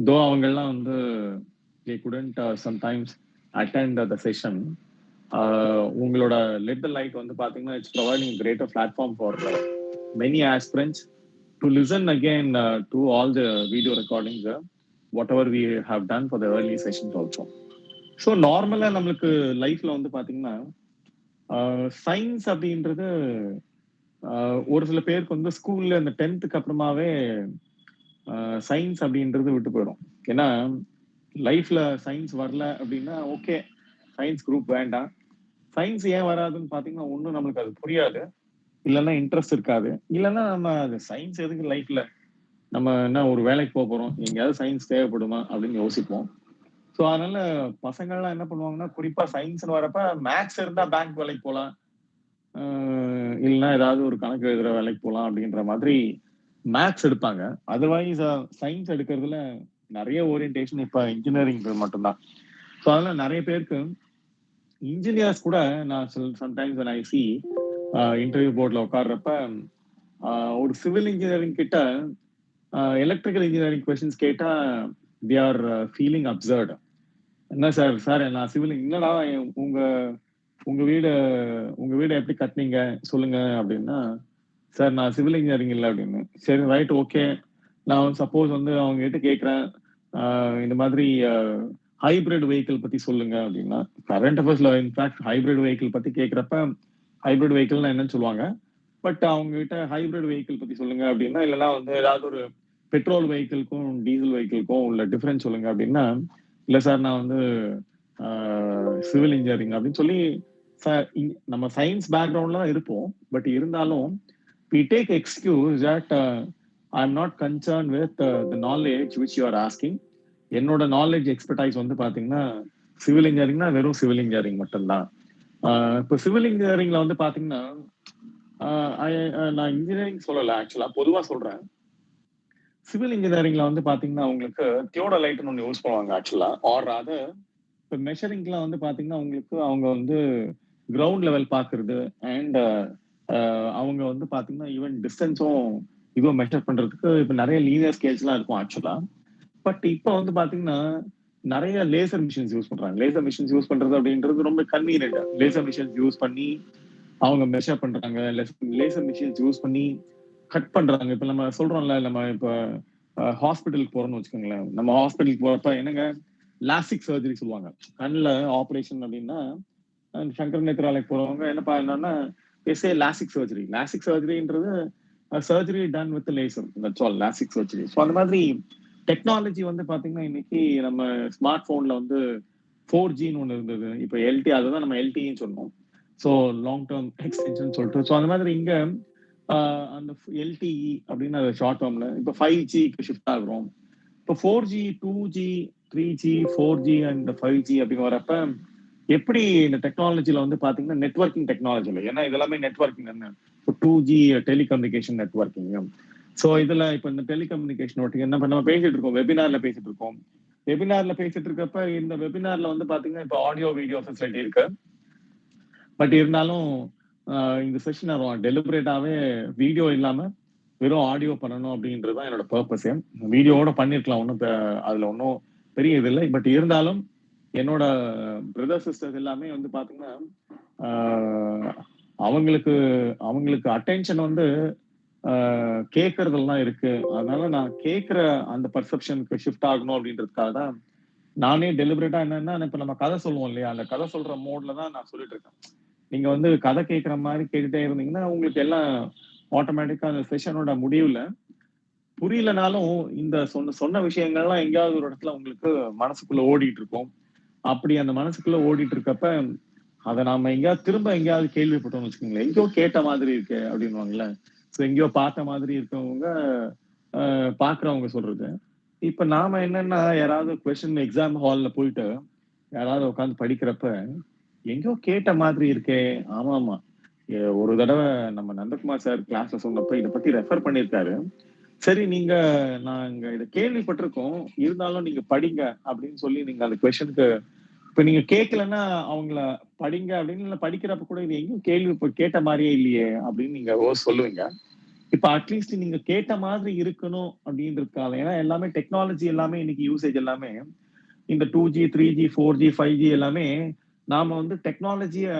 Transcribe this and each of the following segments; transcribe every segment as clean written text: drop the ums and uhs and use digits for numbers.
தோ அவங்கெல்லாம் வந்து they couldn't sometimes attend the session. உங்களோட Let the Light வந்து பாத்தீங்கன்னா it's providing greater platform for many aspirants to listen again to all the video recordings, whatever we have done for the early sessions also. So நார்மலா நம்மளுக்கு லைஃப்ல வந்து பாத்தீங்கன்னா science அப்படின்றது ஒரு சில பேருக்கு வந்து ஸ்கூல்ல இந்த 10th அப்புறமாவே சயின்ஸ் அப்படின்றது விட்டு போயிடும். ஏன்னா லைஃப்ல சயின்ஸ் வரல அப்படின்னா ஓகே சயின்ஸ் குரூப் வேண்டாம். சயின்ஸ் ஏன் வராதுன்னு பாத்தீங்கன்னா ஒன்றும் நம்மளுக்கு அது புரியாது, இல்லைன்னா இன்ட்ரெஸ்ட் இருக்காது, இல்லைன்னா நம்ம அது சயின்ஸ் எதுக்கு லைஃப்ல, நம்ம என்ன ஒரு வேலைக்கு போக போறோம், எங்கேயாவது சயின்ஸ் தேவைப்படுமா அப்படின்னு யோசிப்போம். ஸோ அதனால பசங்கள்லாம் என்ன பண்ணுவாங்கன்னா குறிப்பா சயின்ஸ்னு வரப்ப மேக்ஸ் இருந்தா பேங்க் வேலைக்கு போகலாம், இல்லைன்னா ஏதாவது ஒரு கணக்கு எழுதுற வேலைக்கு போகலாம் அப்படின்ற மாதிரி மேக்ஸ் எடுப்பாங்க. அதர்வைஸ் சயின்ஸ் எடுக்கிறதுல நிறைய ஓரியன்டேஷன் இப்ப இன்ஜினியரிங் மட்டும்தான். ஸோ அதனால நிறைய பேருக்கு இன்ஜினியர்ஸ் கூட நான் சம்டைம்ஸ் ஐ சி இன்டர்வியூ போர்டில் உட்காடுறப்ப ஒரு சிவில் இன்ஜினியரிங் கிட்ட எலக்ட்ரிக்கல் இன்ஜினியரிங் கொஸ்டின்ஸ் கேட்டா தி ஆர் ஃபீலிங் அப்சர்டு. என்ன சார் சார் நான் சிவில், என்னடா உங்க உங்க வீடு உங்க வீடு எப்படி கட்டினீங்க சொல்லுங்க அப்படின்னா, சார் நான் சிவில் இன்ஜினியரிங் இல்லை அப்படின்னு. சரி ரைட் ஓகே, நான் சப்போஸ் வந்து அவங்க கிட்ட கேட்குறேன் இந்த மாதிரி ஹைபிரிட் வெஹிக்கிள் பத்தி சொல்லுங்க அப்படின்னா, கரண்ட் அஃபேர்ஸ்ல இன்ஃபேக்ட் ஹைபிரிட் வெஹிக்கிள் பத்தி கேட்குறப்ப ஹைபிரிட் வெஹிக்கிள்னா என்னன்னு சொல்லுவாங்க. பட் அவங்க கிட்ட ஹைபிரிட் வெஹிக்கிள் பத்தி சொல்லுங்க அப்படின்னா, இல்லைன்னா வந்து ஏதாவது ஒரு பெட்ரோல் வெஹிக்கிள்க்கும் டீசல் வெஹிக்கிள்க்கும் உள்ள டிஃபரன்ஸ் சொல்லுங்க அப்படின்னா, இல்லை சார் நான் வந்து சிவில் இன்ஜினியரிங் அப்படின்னு சொல்லி நம்ம சயின்ஸ் பேக்ரவுண்ட்ல தான் இருப்போம். பட் இருந்தாலும் we take excuse that I'm not concerned with the knowledge which you are asking. என்னோட நாலேஜ் எக்ஸ்பர்டைஸ் வந்து பாத்தீங்கன்னா சிவில் இன்ஜினியரிங்னா வெறும் சிவில் இன்ஜினியரிங் மட்டும்தான். இப்போ சிவில் இன்ஜினியரிங்ல வந்து பாத்தீங்கன்னா நான் இன்ஜினியரிங் சொல்லல, ஆக்சுவலா பொதுவா சொல்றேன். சிவில் இன்ஜினியரிங்ல வந்து பாத்தீங்கன்னா உங்களுக்கு தியோடலைட்னு ஒன்று யூஸ் பண்ணுவாங்க ஆக்சுவலா, ஆர் அது இப்போ மெஷரிங்லாம் வந்து பாத்தீங்கன்னா உங்களுக்கு அவங்க வந்து கிரவுண்ட் லெவல் பாக்குறது அண்ட் அவங்க வந்து பாத்தீங்கன்னா ஈவன் டிஸ்டன்ஸும் இதுவும் மெஷர் பண்றதுக்கு இப்போ நிறைய லீனியர் ஸ்கேல்ஸ்லாம் இருக்கும் ஆக்சுவலா. பட் இப்போ வந்து பாத்தீங்கன்னா நிறைய லேசர் மிஷின்ஸ் யூஸ் பண்றாங்க. லேசர் மிஷின்ஸ் யூஸ் பண்றது அப்படின்றது ரொம்ப கன்வீனியன்ட். லேசர் மிஷின்ஸ் யூஸ் பண்ணி அவங்க மெஷர் பண்றாங்க, லேசர் மிஷின்ஸ் யூஸ் பண்ணி கட் பண்றாங்க. இப்ப நம்ம சொல்றோம்ல, நம்ம இப்ப ஹாஸ்பிட்டலுக்கு போறோம்னு வச்சுக்கோங்களேன். நம்ம ஹாஸ்பிட்டலுக்கு போறப்ப என்னங்க லாஸ்டிக் சர்ஜரி சொல்லுவாங்க. கண்ணில் ஆப்ரேஷன் அப்படின்னா சங்கர் நேத்ராலயக்கு போறவங்க என்னப்பா என்னன்னா எஸ்ஏ லாஸ்டிக் சர்ஜரி. லாஸ்டிக் சர்ஜரின்றது surgery done with laser, that's all LASIK surgery. So அந்த மாதிரி டெக்னாலஜி வந்து பாத்தீங்கன்னா இன்னைக்கு நம்ம ஸ்மார்ட் போன்ல வந்து 4Gன்னு ஒன்று இருந்தது, இப்போ எல்டி, அதுதான் நம்ம எல்டின்னு சொன்னோம். ஸோ லாங் டேர்ம் எக்ஸ்டென்ஷன் சொல்லிட்டு. ஸோ அந்த மாதிரி இங்க அந்த எல்டிஇ அப்படின்னு ஷார்ட் டேர்ம்ல இப்போ 5Gக்கு ஷிஃப்ட் ஆகுறோம். இப்போ 4G 2G 3G 4G and 5G அப்படின்னு வரப்ப எப்படி இந்த டெக்னாலஜில வந்து பாத்தீங்கன்னா நெட்வொர்க்கிங் டெக்னாலஜில, ஏன்னா இதெல்லாமே நெட்வொர்க்கிங் என்ன, இப்போ 2G டெலிகம்யூனிகேஷன் நெட்வொர்க்கிங். ஸோ இதுல இப்போ இந்த டெலிகம்யூனிகேஷன் ஒட்டி என்ன நம்ம பேசிட்டு இருக்கோம், வெபினார்ல பேசிட்டு இருக்கோம். வெபினார்ல பேசிட்டு இருக்கப்ப இந்த வெபினார்ல வந்து பாத்தீங்கன்னா இப்போ ஆடியோ வீடியோ ஃபெசிலிட்டி இருக்கு. பட் இருந்தாலும் இந்த செஷன் டெலிபரேட்டாவே வீடியோ இல்லாம வெறும் ஆடியோ பண்ணணும் அப்படின்றதுதான் என்னோட பர்பஸே. வீடியோவோட பண்ணிருக்கலாம், ஒன்றும் அதுல ஒன்றும் பெரிய இது இல்லை. பட் இருந்தாலும் என்னோட பிரதர் சிஸ்டர்ஸ் எல்லாமே வந்து பாத்தீங்கன்னா அவங்களுக்கு அவங்களுக்கு அட்டென்ஷன் வந்து கேட்கறதெல்லாம் இருக்கு. அதனால நான் கேட்கிற அந்த பர்செப்ஷனுக்கு ஷிஃப்ட் ஆகணும் அப்படின்றதுக்காக தான் நானே டெலிபரேட்டா என்னன்னா, இப்ப நம்ம கதை சொல்லுவோம் இல்லையா, அந்த கதை சொல்ற மோட்ல தான் நான் சொல்லிட்டு இருக்கேன். நீங்க வந்து கதை கேட்கிற மாதிரி கேட்டுட்டே இருந்தீங்கன்னா உங்களுக்கு எல்லாம் ஆட்டோமேட்டிக்கா அந்த செஷனோட முடிவுல புரியலனாலும் இந்த சொன்ன விஷயங்கள்லாம் எங்கேயாவது ஒரு இடத்துல உங்களுக்கு மனசுக்குள்ள ஓடிட்டு இருக்கும். அப்படி அந்த மனசுக்குள்ள ஓடிட்டு இருக்கப்ப அதை நாம எங்கேயாவது திரும்ப எங்கேயாவது கேள்விப்பட்டோம்னு வச்சுக்கோங்களேன், எங்கேயோ கேட்ட மாதிரி இருக்கு அப்படின்வாங்கல்ல. ஸோ எங்கேயோ பார்த்த மாதிரி இருக்கவங்க பாக்குறவங்க சொல்றது. இப்ப நாம என்னன்னா யாராவது கொஸ்டின் எக்ஸாம் ஹால்ல போயிட்டு யாராவது உட்காந்து படிக்கிறப்ப எங்கேயோ கேட்ட மாதிரி இருக்கே, ஆமா ஆமா ஒரு தடவை நம்ம நந்தகுமார் சார் கிளாஸ்ல சொன்னப்ப இதை பத்தி ரெஃபர் பண்ணியிருக்காரு. சரி நீங்க நாங்க இதை கேள்விப்பட்டிருக்கோம், இருந்தாலும் நீங்க படிங்க அப்படின்னு சொல்லி நீங்க அந்த கொஸ்டினுக்கு இப்ப நீங்க கேட்கலன்னா அவங்கள படிங்க அப்படின்னு படிக்கிறப்ப கூட இது எங்கேயும் கேள்வி கேட்ட மாதிரியே இல்லையே அப்படின்னு நீங்க சொல்லுவீங்க. இப்ப அட்லீஸ்ட் நீங்க கேட்ட மாதிரி இருக்கணும் அப்படின்றதுக்காக. ஏன்னா எல்லாமே டெக்னாலஜி எல்லாமே இன்னைக்கு யூசேஜ் எல்லாமே இந்த 2G, 3G, 4G, 5G எல்லாமே நாம வந்து டெக்னாலஜிய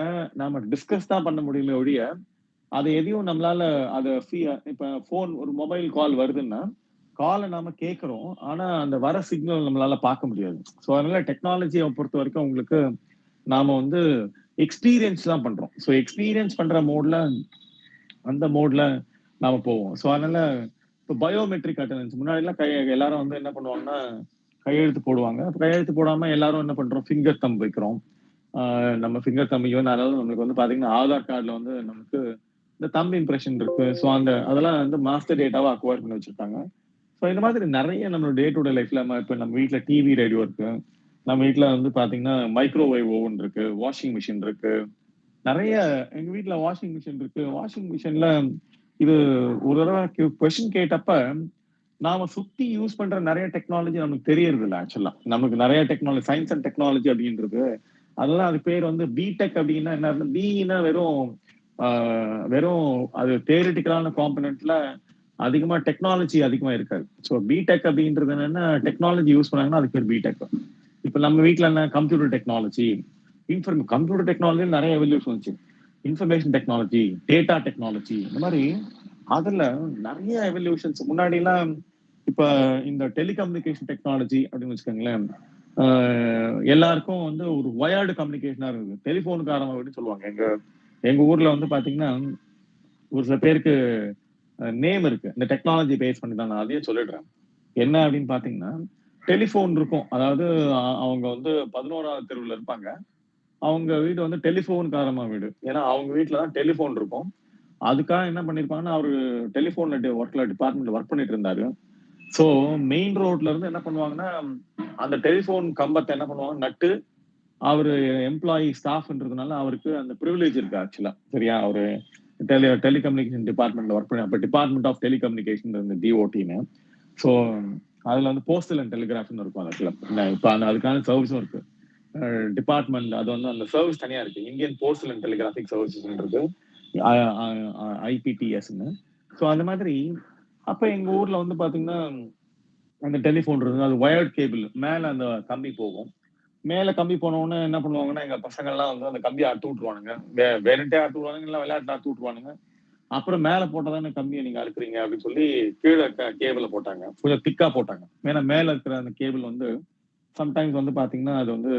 நாம டிஸ்கஸ் தான் பண்ண முடியுமே ஒழிய, அத எதையும் நம்மளால அத இப்ப ஒரு மொபைல் கால் வருதுன்னா, கால நாம கேட்கிறோம். ஆனா அந்த வர சிக்னல் நம்மளால பார்க்க முடியாது. சோ அதனால டெக்னாலஜிய பொறுத்தவரைக்கும் உங்களுக்கு நாம வந்து எக்ஸ்பீரியன்ஸ் தான் பண்றோம். சோ எக்ஸ்பீரியன்ஸ் பண்ற அந்த மோட்ல நாம போவோம். சோ அதனால இப்ப பயோமெட்ரிக் அட்டெண்டன்ஸ் முன்னாடிலாம் எல்லாரும் வந்து என்ன பண்ணுவாங்கன்னா, கையெழுத்து போடுவாங்க. கையெழுத்து போடாம எல்லாரும் என்ன பண்றோம், ஃபிங்கர் தம்ப் வைக்கிறோம். நம்ம ஃபிங்கர் தம்ப் ஈவன் அதாவது நம்மளுக்கு வந்து பாத்தீங்கன்னா, ஆதார் கார்டுல வந்து நமக்கு இந்த தம்ப் இம்ப்ரஷன் இருக்கு. சோ அதெல்லாம் வந்து மாஸ்டர் டேட்டாவா அக்வயர் பண்ணி வச்சிருக்காங்க. சோ இந்த மாதிரி நெறைய நம்ம டே டு டே லைஃப்ல இப்ப நம்ம வீட்ல டிவி, ரேடியோ இருக்கு. நம்ம வீட்ல வந்து பாத்தீங்கன்னா, மைக்ரோவேவ் ஓவன் இருக்கு, வாஷிங் மிஷின் இருக்கு. நெறைய எங்க வீட்ல வாஷிங் மிஷின் இருக்கு. வாஷிங் மிஷின்ல இது ஒரு தடவ கொஸ்டின் கேட்டப்ப, நாம சுத்தி யூஸ் பண்ற நெறைய டெக்னாலஜி நமக்கு தெரியறதில்ல ஆக்சுவலா. நமக்கு நெறைய டெக்னாலஜி சயன்ஸ் அண்ட் டெக்னாலஜி அப்படின்றது, அதெல்லாம் அது பேர் வந்து பிடெக் அப்படின்னா என்ன அர்த்தம்? பின்னா ஆ வெறும் அது தியரிட்டிக்கலான காம்போனன்ட்ல அதிகமா டெக்னாலஜி அதிகமா இருக்காது. சோ பிடெக் அப்படின்றது என்னன்னா, டெக்னாலஜி யூஸ் பண்ணாங்கன்னா அதுக்கு பேர் பிடெக். இப்ப நம்ம வீட்ல என்ன கம்ப்யூட்டர் டெக்னாலஜி, கம்ப்யூட்டர் டெக்னாலஜில நெறைய எவல்யூஷன் வந்துச்சு. இன்ஃபர்மேஷன் டெக்னாலஜி, டேட்டா டெக்னாலஜி இந்த மாதிரி அதுல நெறைய எவல்யூஷன்ஸ் முன்னாடிலாம் இப்ப இந்த டெலிகம்யூனிகேஷன் டெக்னாலஜி அப்படின்னு வச்சுக்கோங்களேன். எல்லாருக்கும் வந்து ஒரு வயர்டு கம்யூனிகேஷனா இருக்குது. டெலிபோனுக்கு அப்படின்னு சொல்லுவாங்க. எங்க எங்க ஊர்ல வந்து பாத்தீங்கன்னா, ஒரு சில பேருக்கு நேம் இருக்கு. இந்த டெக்னாலஜி பேஸ் பண்ணி தான் நான் அதையும் சொல்லிடுறேன். என்ன அப்படின்னு பாத்தீங்கன்னா, டெலிபோன் இருக்கும். அதாவது அவங்க வந்து 11வது தெருவுல இருப்பாங்க. அவங்க வீடு வந்து டெலிபோன்காரமா வீடு. ஏன்னா அவங்க வீட்ல தான் டெலிபோன் இருக்கும். அதுக்காக என்ன பண்ணிருப்பாங்கன்னா, அவரு டெலிபோன்ல டிபார்ட்மெண்ட்ல ஒர்க் பண்ணிட்டு இருந்தாரு. சோ மெயின் ரோட்ல இருந்து என்ன பண்ணுவாங்கன்னா, அந்த டெலிபோன் கம்பத்த என்ன பண்ணுவாங்க நட்டு, அவரு ஸ்டாஃப்ன்றதுனால அவருக்கு அந்த பிரிவிலேஜ் இருக்கு ஆக்சுவலா. சரியா? அவரு டெலிகம்யூனிகேஷன் டிபார்ட்மெண்ட்ல ஒர்க் பண்ணி அப்ப டிபார்ட்மெண்ட் ஆஃப் டெலிகம்யூனிகேஷன் இருந்த டிஓடின்னு. சோ அதுல வந்து போஸ்டல் அண்ட் டெலிகிராஃப்னு இருக்கும் ஆக்சுவலா. இப்ப அதுக்கான சர்வீஸும் இருக்கு. டிபார்ட்மெண்ட் அது வந்து அந்த சர்வீஸ் தனியா இருக்கு. இந்தியன் போஸ்டல் அண்ட் டெலிகிராபிக் சர்வீசஸ்ன்றது ஐபிடிஎஸ்ன்னு. ஸோ அந்த மாதிரி அப்ப எங்க ஊர்ல வந்து பாத்தீங்கன்னா அந்த டெலிஃபோன் இருந்தது. அது வயர்ட் கேபிள் மேல அந்த கம்பி போகும். மேல கம்பி போன உடனே என்ன பண்ணுவாங்கன்னா, எங்க பசங்க எல்லாம் வந்து அந்த கம்பியை அறுத்து விட்டுருவானுங்க. வேணுட்டே அறுத்து விடுவானுங்க, இல்ல விளையாட்டு அறுத்து விட்டுருவானுங்க. அப்புறம் மேல போட்டதானே கம்பியை நீங்க அறுக்குறீங்க அப்படின்னு சொல்லி கீழே கேபிள போட்டாங்க. கொஞ்சம் திக்கா போட்டாங்க. ஏன்னா மேல இருக்கிற அந்த கேபிள் வந்து சம்டைம்ஸ் வந்து பாத்தீங்கன்னா அது வந்து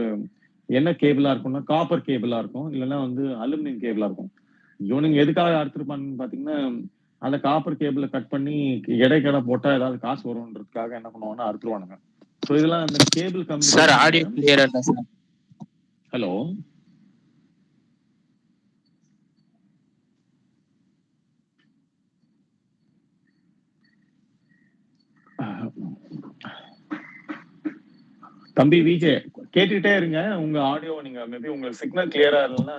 என்ன கேபிளா இருக்கும்னா காப்பர் கேபிளா இருக்கும். இல்லைன்னா வந்து அலுமினியம் கேபிளா இருக்கும். இவனுங்க எதுக்காக அறுத்திருப்பானுன்னு பாத்தீங்கன்னா, அந்த காப்பர் கேபிள கட் பண்ணி எடை போட்டா ஏதாவது காசு வரும்ன்றதுக்காக என்ன பண்ணுவாங்கன்னா அறுத்துருவானுங்க. சோ இதெல்லாம் அந்த கேபிள் சார் கம்யூனிகேஷன். ஆடியோ கிளியரா இல்ல சார். ஹலோ தம்பி விஜே கேட்டுக்கிட்டே இருங்க. உங்க ஆடியோ நீங்க மேபி உங்க சிக்னல் கிளியரா இல்லைன்னா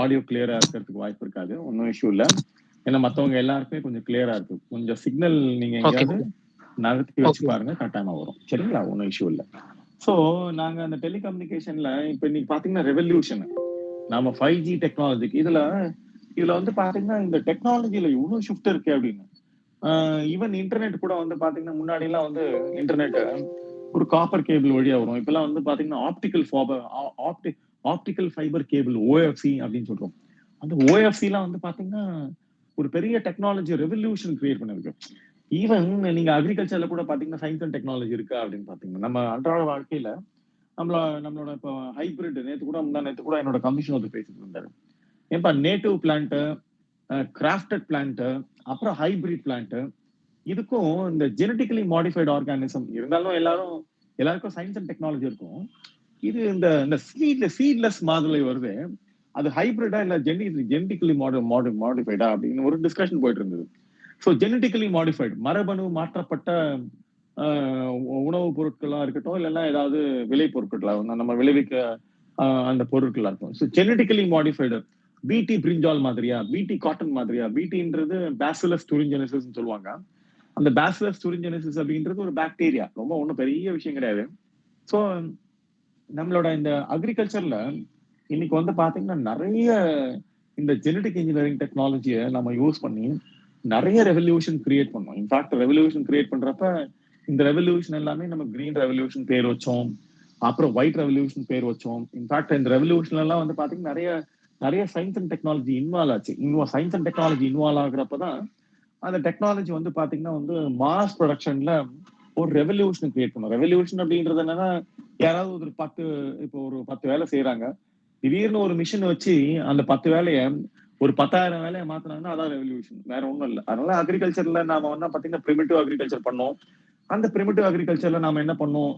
ஆடியோ கிளியரா இருக்கிறதுக்கு வாய்ப்பு இருக்காது. ஒன்னும் இஷ்யூ இல்ல. ஏன்னா மத்தவங்க எல்லாருக்குமே கொஞ்சம் கிளியரா இருக்கு. கொஞ்சம் சிக்னல் நீங்க ஓகே எங்கேயாவது நகர்த்தி வச்சு ஓகே பாருங்க, கரெக்டான வரும். சரிங்களா? ஒன்னும் இஷ்யூ இல்ல. சோ நாங்க அந்த டெலிகம்யூனிகேஷன்ல இப்ப இன்னைக்கு பாத்தீங்கன்னா ரெவல்யூஷன் நாம 5G டெக்னாலஜிக்கு இதுல வந்து பாத்தீங்கன்னா இந்த டெக்னாலஜில இவ்வளவு ஷிஃப்ட் இருக்கு அப்படின்னு. ஈவன் இன்டர்நெட் கூட வந்து பாத்தீங்கன்னா முன்னாடி எல்லாம் வந்து இன்டர்நெட் ஒரு காப்பர் கேபிள் வழியா வரும். இப்பெல்லாம் வந்து பாத்தீங்கன்னா ஆப்டிக்கல் ஃபைபர் கேபிள் ஓஎஃப்சி அப்படின்னு சொல்றோம். அந்த ஓஎஃப்சி எல்லாம் வந்து பாத்தீங்கன்னா ஒரு பெரிய டெக்னாலஜி ரெவல்யூஷன் கிரியேட் பண்ணிருக்கு. ஈவன் நீங்க அக்ரிகல்ச்சர்ல கூட பாத்தீங்கன்னா சயின்ஸ் அண்ட் டெக்னாலஜி இருக்கா அப்படின்னு பாத்தீங்கன்னா நம்ம அன்றாட வாழ்க்கையில நம்மளோட இப்போ ஹைபிரிட் நேத்து கூட என்னோட கமிஷன் வந்து பேசிட்டு இருந்தாரு. ஏன்பா நேட்டிவ் பிளான்ட், கிராஃப்டட் பிளான்ட், அப்புறம் ஹைபிரிட் பிளான்ட் இதுக்கும் இந்த ஜெனட்டிக்கலி மாடிஃபைடு ஆர்கானிசம் இருந்தாலும் எல்லாருக்கும் சயின்ஸ் அண்ட் டெக்னாலஜி இருக்கும். இது இந்த சீட்லெஸ் மாதிரி வருது. அது ஹைபிரிடா இல்ல ஜெனட்டிக்கலி மாடிஃபைடா அப்படின்னு ஒரு டிஸ்கஷன் போயிட்டு இருந்தது. ஸோ ஜெனட்டிக்கலி மாடிஃபைடு மரபணு மாற்றப்பட்ட உணவுப் பொருட்களா இருக்கட்டும், இல்லைன்னா ஏதாவது விலை பொருட்களா நம்ம விளைவிக்க அந்த பொருட்களா இருக்கும். ஸோ ஜெனட்டிக்கலி மாடிஃபைடு பிடி பிரிஞ்சால் மாதிரியா, பிடி காட்டன் மாதிரியா, பிடின்றது பேசிலஸ் துரிஞ்செனிசிஸ் சொல்லுவாங்க. அந்த பேசிலஸ் துரிஞ்செனிசிஸ் அப்படின்றது ஒரு பாக்டீரியா. ரொம்ப ஒன்றும் பெரிய விஷயம் கிடையாது. ஸோ நம்மளோட இந்த அக்ரிகல்ச்சர்ல இன்னைக்கு வந்து பாத்தீங்கன்னா நிறைய இந்த ஜெனடிக் இன்ஜினியரிங் டெக்னாலஜியை நம்ம யூஸ் பண்ணி நிறைய ரெவல்யூஷன் கிரியேட் பண்ணோம். இன்ஃபேக்ட் ரெவல்யூஷன் கிரியேட் பண்றப்ப இந்த ரெவல்யூஷன் எல்லாமே நம்ம கிரீன் ரெவல்யூஷன் பேர் வச்சோம், அப்புறம் ஒயிட் ரெவல்யூஷன் பேர் வச்சோம். இன்ஃபேக்ட் இந்த ரெவல்யூஷன் எல்லாம் வந்து பாத்தீங்கன்னா நிறைய நிறைய சயின்ஸ் அண்ட் டெக்னாலஜி இன்வால்வ் ஆச்சு. சயின்ஸ் அண்ட் டெக்னாலஜி இன்வால்வ் ஆகுறப்பதான் அந்த டெக்னாலஜி வந்து பாத்தீங்கன்னா வந்து மாஸ் ப்ரொடக்ஷன்ல ஒரு ரெவல்யூஷன் கிரியேட் பண்ணும். ரெவல்யூஷன் அப்படின்றது என்னன்னா, யாராவது ஒரு 10 வேலை செய்யறாங்க, திடீர்னு ஒரு மிஷின் வச்சு அந்த 10 வேலையை ஒரு 10,000 வேலையை மாத்தினாங்கன்னா அதான் ரெவல்யூஷன், வேற ஒண்ணும் இல்லை. அதனால அக்ரிகல்ச்சர்ல நாம வந்து பாத்தீங்கன்னா பிரிமிட்டிவ் அக்ரிகல்ச்சர் பண்ணோம். அந்த பிரிமிட்டிவ் அக்ரிகல்ச்சர்ல நாம என்ன பண்ணோம்,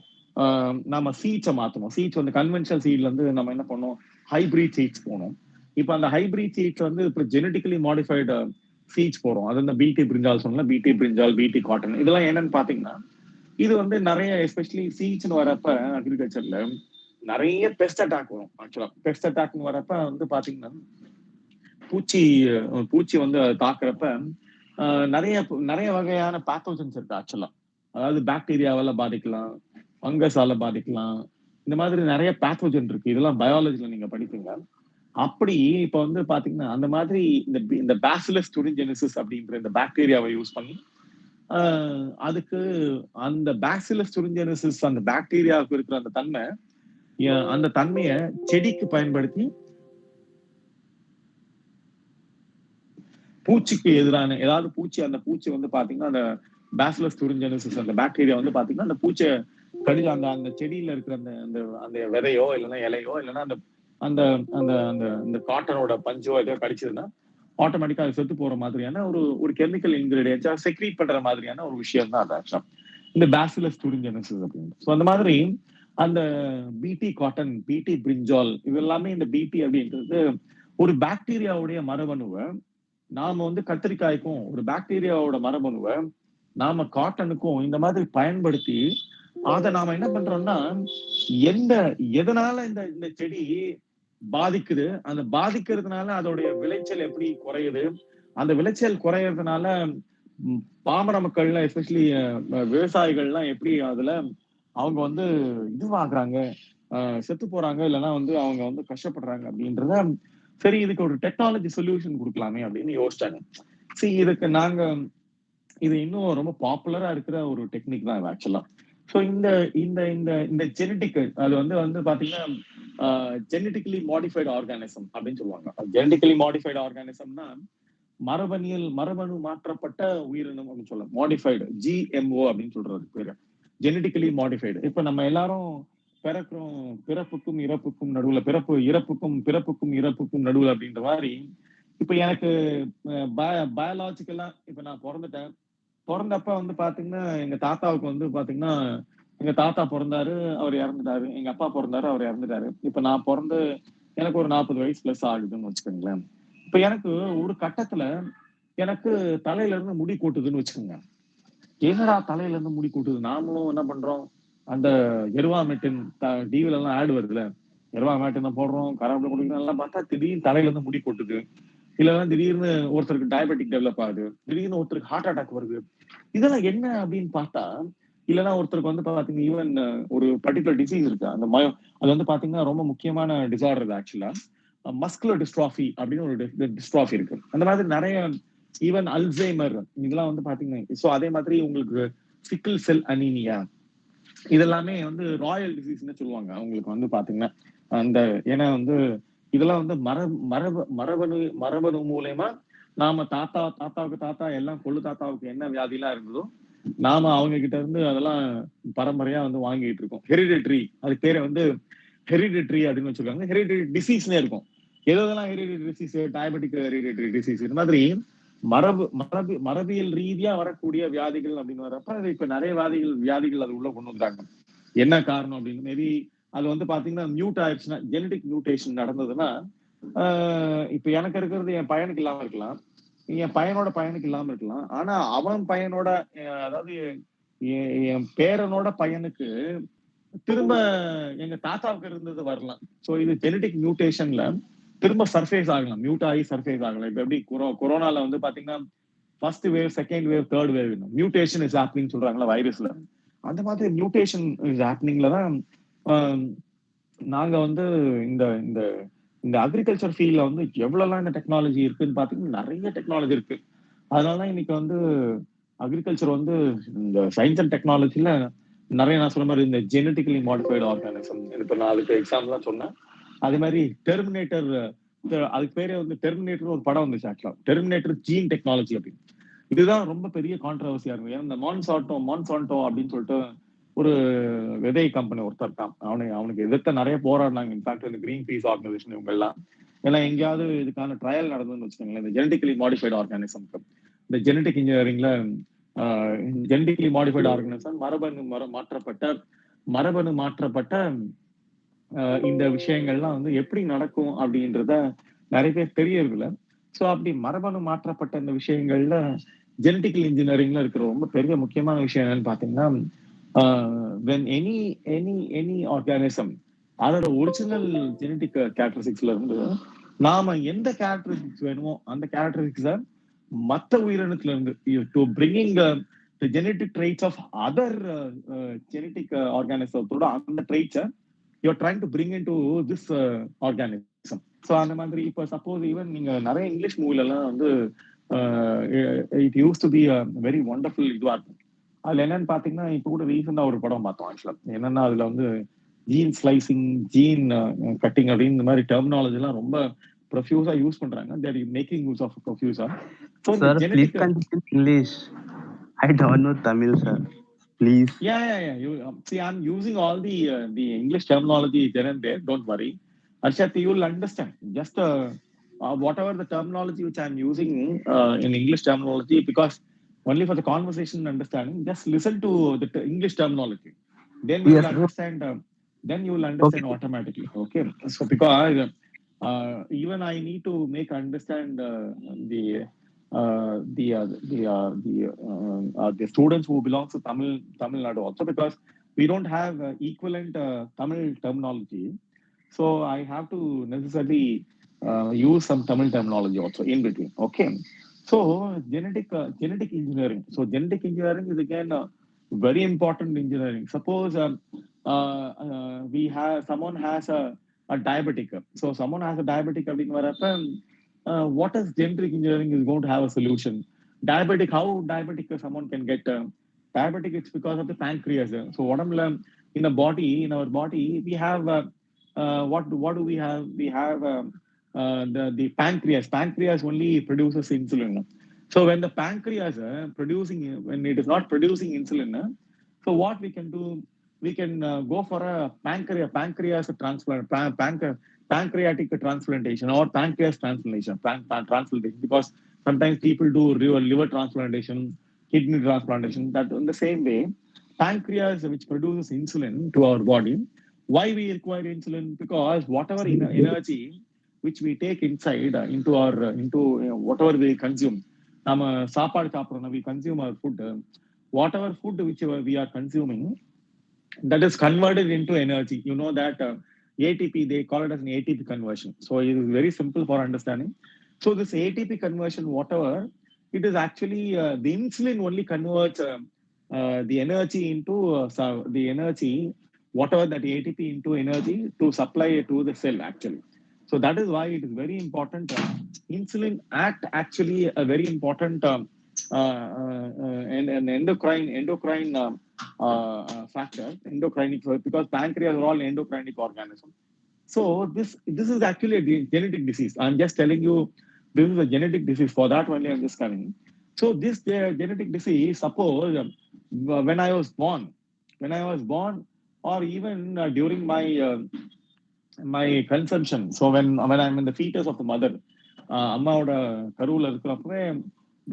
நாம சீட்ஸை மாத்தணும். சீட்ஸ் வந்து கன்வென்ஷனல் சீட்ல இருந்து நம்ம என்ன பண்ணோம், ஹைபிரிட் சீட்ஸ் போனோம். இப்ப அந்த ஹைபிரிட் சீட்ஸ் வந்து இப்ப ஜெனட்டிக்கலி மாடிஃபைடு சீட்ஸ் போறோம். அது இந்த பிடி பிரிஞ்சால் சொன்னா, பிடி பிரிஞ்சால், பிடி காட்டன், இதெல்லாம் என்னன்னு பாத்தீங்கன்னா இது வந்து நிறைய எஸ்பெஷலி சீட்ஸ்னு வரப்ப அக்ரிகல்ச்சர்ல நிறைய பெஸ்ட் அட்டாக் வரும். ஆக்சுவலா பெஸ்ட் அட்டாக்னு வரப்ப வந்து பாத்தீங்கன்னா பூச்சி வந்து தாக்குறப்ப நிறைய நிறைய வகையான பேத்தோஜன்ஸ் இருக்கு ஆக்சுவலா. அதாவது பாக்டீரியாவால பாதிக்கலாம், ஃபங்கஸால பாதிக்கலாம், இந்த மாதிரி நிறைய பேத்தோஜன் இருக்கு. இதெல்லாம் பயாலஜில நீங்க படிப்பீங்க. அப்படி இப்ப வந்து பாத்தீங்கன்னா அந்த மாதிரி இந்த பேசிலஸ் துரின்ஜெனிசிஸ் அப்படின்ற இந்த பாக்டீரியாவை யூஸ் பண்ணி அதுக்கு அந்த பேசிலஸ் துரின்ஜெனிசிஸ் அந்த பாக்டீரியாவுக்கு இருக்கிற அந்த தன்மை, அந்த தன்மையை செடிக்கு பயன்படுத்தி பூச்சிக்கு எதிரான ஏதாவது அந்த பூச்சி வந்து பாத்தீங்கன்னா அந்த பேசிலஸ் துரின்ஜெனிசிஸ் அந்த பாக்டீரியா வந்து பாத்தீங்கன்னா அந்த பூச்சியை கடிச்சு அந்த செடியில இருக்கிற அந்த அந்த விதையோ இல்லைன்னா இலையோ இல்லைன்னா அந்த அந்த அந்த அந்த இந்த காட்டனோட பஞ்சோ ஏதோ கடிச்சதுன்னா ஆட்டோமேட்டிக்கா அது செத்து போற மாதிரியான ஒரு கெமிக்கல் இன்கிரீடியன்ஸா செக்ரீட் பண்ற மாதிரியான ஒரு விஷயம் தான் அது ஆக்சுவலா இந்த பேசிலஸ் துரின்ஜெனிசிஸ் அப்படின்னு. ஸோ அந்த மாதிரி அந்த பிடி காட்டன், பிடி பிரிஞ்சால், இது எல்லாமே இந்த பிடி அப்படின்றது ஒரு பாக்டீரியாவுடைய மரபணுவை நாம வந்து கத்திரிக்காய்க்கும் ஒரு பாக்டீரியாவோட மரபணுவை நாம காட்டனுக்கும் இந்த மாதிரி பயன்படுத்தி அதை நாம என்ன பண்றோம்னா எதனால இந்த செடி பாதிக்குது, அந்த பாதிக்கிறதுனால அதோடைய விளைச்சல் எப்படி குறையுது, அந்த விளைச்சல் குறையறதுனால பாமர மக்கள்லாம் எஸ்பெஷலி விவசாயிகள்லாம் எப்படி அதுல அவங்க வந்து இதுவாகுறாங்க, செத்து போறாங்க, இல்லைன்னா வந்து அவங்க வந்து கஷ்டப்படுறாங்க அப்படின்றத சரி இதுக்கு ஒரு டெக்னாலஜி சொல்யூஷன் கொடுக்கலாமே அப்படின்னு யோசிச்சாங்க. சரி இது இன்னும் ரொம்ப பாப்புலரா இருக்கிற ஒரு டெக்னிக் தான் ஆக்சுவலா. ஸோ இந்த இந்த இந்த இந்த ஜெனட்டிக் அது வந்து பாத்தீங்கன்னா ஜெனட்டிக்கலி மாடிஃபைடு ஆர்கானிசம் அப்படின்னு சொல்லுவாங்க. ஜெனட்டிக்கலி மாடிஃபைடு ஆர்கானிசம்னா மரபணு மாற்றப்பட்ட உயிரினம் அப்படின்னு சொல்லலாம். மாடிஃபைடு ஜிஎம்ஓ அப்படின்னு சொல்றது பேரு, ஜெனட்டிக்கலி மாடிஃபைடு. இப்ப நம்ம எல்லாரும் பிறப்புக்கும் இறப்புக்கும் நடுவுல, பிறப்புக்கும் இறப்புக்கும் நடுவுல அப்படின்ற மாதிரி இப்ப எனக்கு பயாலாஜிக்கலா இப்ப நான் பிறந்தப்ப வந்து பாத்தீங்கன்னா எங்க தாத்தாவுக்கு வந்து பாத்தீங்கன்னா எங்க தாத்தா பிறந்தாரு, அவர் இறந்துட்டாரு. எங்க அப்பா பிறந்தாரு, அவர் இறந்துட்டாரு. இப்ப நான் பிறந்து எனக்கு ஒரு 40 வயசு பிளஸ் ஆகுதுன்னு வச்சுக்கோங்களேன். இப்ப எனக்கு ஒரு கட்டத்துல எனக்கு தலையில இருந்து முடி கொட்டுதுன்னு வச்சுக்கோங்க. என்னடா தலையில இருந்து முடி கொட்டுது? நாமளும் என்ன பண்றோம், அந்த எருவாமெட்டின் டிவில எல்லாம் ஆடு வருதுல, எருவாமெட்டின் போடுறோம், கரப்பில குடிக்கிறோம் எல்லாம் பார்த்தா திடீர்னு தலையில இருந்து முடி கொட்டுது. இல்லைன்னா திடீர்னு ஒருத்தருக்கு டயபெட்டிக் டெவலப் ஆகுது, திடீர்னு ஒருத்தருக்கு ஹார்ட் அட்டாக் வருது. இதெல்லாம் என்ன அப்படின்னு பார்த்தா, இல்லைன்னா ஒருத்தருக்கு வந்து பாத்தீங்கன்னா ஈவன் ஒரு பர்டிகுலர் டிசீஸ் இருக்கு, அது வந்து பாத்தீங்கன்னா ரொம்ப முக்கியமான டிசார்டர் ஆக்சுவலா, மஸ்குலர் டிஸ்ட்ராஃபி அப்படின்னு ஒரு டிஸ்ட்ராஃபி இருக்கு. அந்த மாதிரி நிறைய ஈவன் அல்சைமர் இதெல்லாம் வந்து பாத்தீங்கன்னா, சோ அதே மாதிரி உங்களுக்கு சிக்கிள் செல் அனீமியா இதெல்லாமே வந்து ராயல் டிசீஸ்ன்னு சொல்லுவாங்க. அவங்களுக்கு வந்து பாத்தீங்கன்னா அந்த ஏன்னா வந்து இதெல்லாம் வந்து மரபணு மூலயமா நாம தாத்தாவுக்கு எல்லாம் கொள்ளு தாத்தாவுக்கு என்ன வியாதி எல்லாம் இருந்ததோ நாம அவங்க கிட்ட இருந்து அதெல்லாம் பரம்பரையா வந்து வாங்கிட்டு இருக்கோம். ஹெரிடிட்ரி, அது பேரை வந்து ஹெரிடிட்ரி அப்படின்னு வச்சிருக்காங்க. ஹெரிடிட்ரி டிசீஸ்னே இருக்கும். எதெல்லாம் hereditary disease, diabetic hereditary disease, இந்த மாதிரி மரபியல் ரீதியா வரக்கூடிய வியாதிகள் அப்படின்னு வரப்ப இப்ப நிறைய வியாதிகள் அது உள்ள கொண்டு வந்தாங்க. என்ன காரணம் அப்படின்னு மேபி அது வந்து பாத்தீங்கன்னா மியூட் ஆயிடுச்சுன்னா, ஜெனடிக் மியூட்டேஷன் நடந்ததுன்னா இப்ப எனக்கு இருக்கிறது என் பையனுக்கு இல்லாம இருக்கலாம், என் பையனோட பையனுக்கு இல்லாம இருக்கலாம். ஆனா அவன் பையனோட அதாவது என் பேரனோட பையனுக்கு திரும்ப எங்க தாத்தாவுக்கு இருந்தது வரலாம். சோ இது ஜெனடிக் மியூட்டேஷன்ல திரும்ப சர்ஃபேஸ் ஆகலாம், மியூட் ஆகி சர்ஃபேஸ் ஆகலாம். இப்ப எப்படி கொரோனால வந்து பாத்தீங்கன்னா first wave, second wave, third wave mutation is happening சொல்றாங்களா வைரஸ்ல, அந்த மாதிரி மியூட்டேஷன் இஸ் ஹேப்பனிங்ல தான் நாங்க வந்து இந்த இந்த இந்த அக்ரிகல்ச்சர் ஃபீல்ட்ல வந்து எவ்வளவுலாம் இந்த டெக்னாலஜி இருக்குன்னு பாத்தீங்கன்னா நிறைய டெக்னாலஜி இருக்கு. அதனாலதான் இன்னைக்கு வந்து அக்ரிகல்ச்சர் வந்து இந்த சயின்ஸ் அண்ட் டெக்னாலஜில நிறைய நான் சொன்ன மாதிரி இந்த ஜெனட்டிக்கலி மாடிஃபைடு ஆர்கானிசம், இப்ப நான் அதுக்கு எக்ஸாம்பிள் தான் சொன்னேன். அதே மாதிரி டெர்மினேட்டர், அதுக்கு பேரே வந்து டெர்மினேட்டர் ஒரு படம் வந்துச்சு ஆக்சுவலா, டெர்மினேட்டர் ஜீன் டெக்னாலஜி அப்படின்னு. இதுதான் ரொம்ப பெரிய கான்ட்ரவர்சியா இருக்கும். ஏன்னா இந்த மான்சான்டோ அப்படின்னு சொல்லிட்டு ஒரு விதை கம்பெனி ஒருத்தர் இருக்கான். அவனுக்கு எதிர்த்த நிறைய போராடினாங்க. இன்ஃபேக்ட் இந்த கிரீன் பீஸ் ஆர்கனைசேஷன் இவங்க எல்லாம். ஏன்னா எங்கேயாவது இதுக்கான ட்ரையல் நடந்ததுன்னு வச்சுக்கோங்களேன், இந்த ஜெனட்டிக்கலி மாடிஃபைடு ஆர்கானிசம், இந்த ஜெனட்டிக் இன்ஜினியரிங்ல ஜெனட்டிக்கலி மாடிஃபைடு ஆர்கானிசம் மரபணு மாற்றப்பட்ட இந்த விஷயங்கள்லாம் வந்து எப்படி நடக்கும் அப்படின்றத நிறைய பேர் தெரியறதில்ல. ஸோ அப்படி மரபணு மாற்றப்பட்ட இந்த விஷயங்கள்ல ஜெனட்டிக்கல் இன்ஜினியரிங்ல இருக்கிற ரொம்ப பெரிய முக்கியமான விஷயம் என்னன்னு பாத்தீங்கன்னா, when any organism அதோட ஒரிஜினல் ஜெனட்டிக் கேரக்டரிஸ்டிக்ஸ்ல இருந்து நாம எந்த கேரக்டரிஸ்டிக்ஸ் வேணுமோ அந்த கேரக்டரிஸ்டிக்ஸ மத்த உயிரினத்துல இருந்து to bringing the genetic traits of other genetic organismத்தோட அந்த traits you're trying to bring into this organism. So அந்த மாதிரி இப்போ சப்போஸ் ஈவன் நீங்க நிறைய இங்கிலீஷ் மூவில எல்லாம் வந்து it use to be very wonderful இதுவா இருக்கும். அதுல என்னன்னு பாத்தீங்கன்னா, இப்போ கூட ரீசெண்டா ஒரு படம் பார்த்தோம் ஆக்சுவலா. என்னன்னா அதுல வந்து ஜீன் ஸ்லைசிங், ஜீன் கட்டிங் அப்படின்னு இந்த மாதிரி டெர்மினாலஜி எல்லாம் ரொம்ப ப்ரொஃபியூஸா யூஸ் பண்றாங்க. தேர் மேக்கிங் யூஸ் ஆஃப் ப்ரொஃபியூஸா. So Sir, please continue in English. I don't know Tamil, sir. Please. Yeah. See, I'm using all the English terminology there and there. Don't worry, Arshad, you'll understand. Just whatever the terminology which I'm using in English terminology, because only for the conversation and understanding, just listen to the English terminology. Then you will understand. Then you will understand automatically. Okay. So because even I need to make understand the students who belong to Tamil Nadu also, because we don't have equivalent Tamil terminology. So I have to necessarily use some Tamil terminology also in between. Okay. So genetic engineering. So genetic engineering is again very important engineering. Suppose someone has a diabetic. So someone has a diabetic. What is genetic engineering is going to have a solution. Diabetic, how diabetic someone can get diabetic? It's because of the pancreas. So what in our body, we have what do we have? We have the pancreas. Pancreas only produces insulin. So when the pancreas when it is not producing insulin, so what we can do? We can go for a pancreas transplant, pancreatic transplantation or pancreas transplantation, because sometimes people do liver transplantation, kidney transplantation. That in the same way, pancreas, which produces insulin to our body. Why we require insulin? Because whatever energy which we take inside into our whatever we consume, we consume our food. Whatever food which we are consuming, that is converted into energy. You know that ATP, they call it as an ATP conversion. So it is very simple for understanding. So this ATP conversion, whatever, it is actually the insulin only converts the energy into the energy, whatever that ATP into energy to supply it to the cell actually. So that is why it is very important. Insulin act actually a very important an endocrine factor, endocrinic, because pancreas are all endocrinic organisms. So this is actually a genetic disease. I'm just telling you, this is a genetic disease. For that only I'm just coming. So this genetic disease, suppose when I was born, or even during my consumption. So when I'm in the fetus of the mother, அம்மாவோட கருவுல இருக்கிறப்பவே